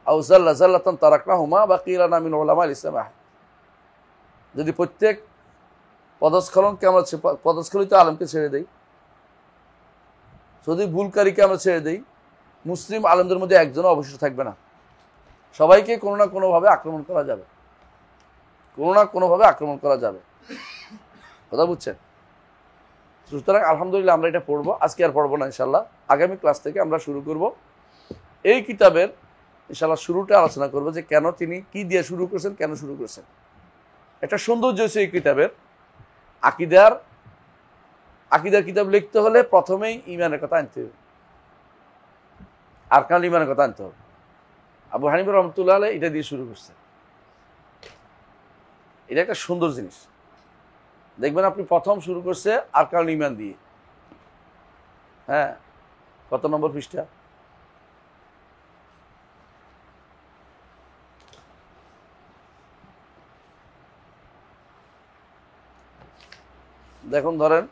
আও যাল্লা যাল্লাতান তারাকনাহুমা বাকিয়া লানা মিন উলামাইল ইসলাম আহাদ। যদি প্রত্যেক পদস্খলনকে আমরা পদস্খলিত আলেমকে ছেড়ে দেই, যদি ভুলকারীকে আমরা ছেড়ে দেই, মুসলিম আলেমদের মধ্যে একজনও অবশিষ্ট থাকবে না। সবাইকে কোনো না কোনোভাবে আক্রমণ করা যাবে, কথা বুঝছেন? সুতরাং আলহামদুলিল্লাহ আমরা এটা পড়বো। আজকে আর পড়বো না ইনশাল্লাহ, আগামী ক্লাস থেকে আমরা শুরু করব। এই কিতাবের ইনশাল্লাহ শুরুটা আলোচনা করবো যে কেন তিনি কি দিয়ে শুরু করছেন, কেন শুরু করছেন। একটা সৌন্দর্য হচ্ছে এই কিতাবের, আকিদার কিতাব লিখতে হলে প্রথমেই ইমানের কথা আনতে হবে, আরকানুল ইমানের কথা আনতে হবে। আবু হানিফা রাহমাতুল্লাহ আলাইহি এটা দিয়ে শুরু করছে। এটা একটা সুন্দর জিনিস। দেখবেন আপনি প্রথম শুরু করছে আরকানুল ইমান দিয়ে। হ্যাঁ, কত নম্বর পৃষ্ঠা? দেখুন, ধরেন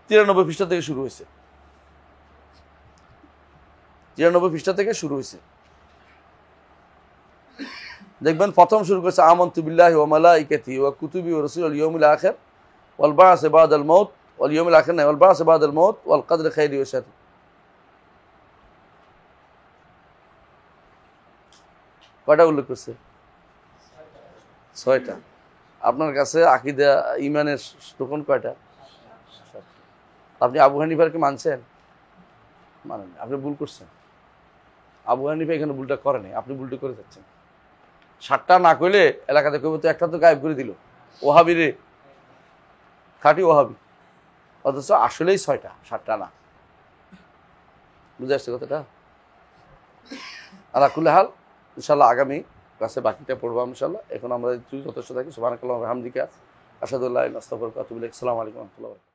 93 পৃষ্ঠা থেকে শুরু হয়েছে। 93 পৃষ্ঠা থেকে শুরু হয়েছে। দেখবেন প্রথম শুরু করেছে আমানতু বিল্লাহি ওয়া মালাইকাতিহি ওয়া কুতুবিহি ওয়া রুসুলিহি ওয়াল ইয়াউমিল আখির ওয়াল বা'স বা'দাল মাউত ওয়াল ইয়াউমিল আখির ওয়াল বা'স বা'দাল মাউত ওয়াল কদরি খাইরি ওয়া শাররি। কয়টা উল্লেখ করছে? 6টা। আপনার কাছে আকীদা ঈমানের রুকন কয়টা? আপনি আবু হানিফারকে মানছেন? মানেন, আপনি ভুল করছেন। আবু হানিফা এখানে ভুলটা করেনি, আপনি ভুলটা করে যাচ্ছেন। 7টা না কইলে এলাকাতে কইব তো একটা তো গায়েব করে দিল, ওহাবি রে, খাঁটি ওহাবি। অথচ আসলেই 6টা, 7টা না। বুঝে আসছে কথাটা? আলা কুল্লি হাল, ইনশাআল্লাহ আগামী ক্লাসে বাকিটা পড়বো ইনশাআল্লাহ। এখন আমরা যথেষ্ট থাকি। সুবহানাকাল্লাহু ওয়া বিহামদিকা আশহাদু আল্লা ইলাহা ইল্লা আনতা আস্তাগফিরুকা ওয়া আতুবু ইলাইক। আসসালামু আলাইকুম ওয়া রাহমাতুল্লাহি।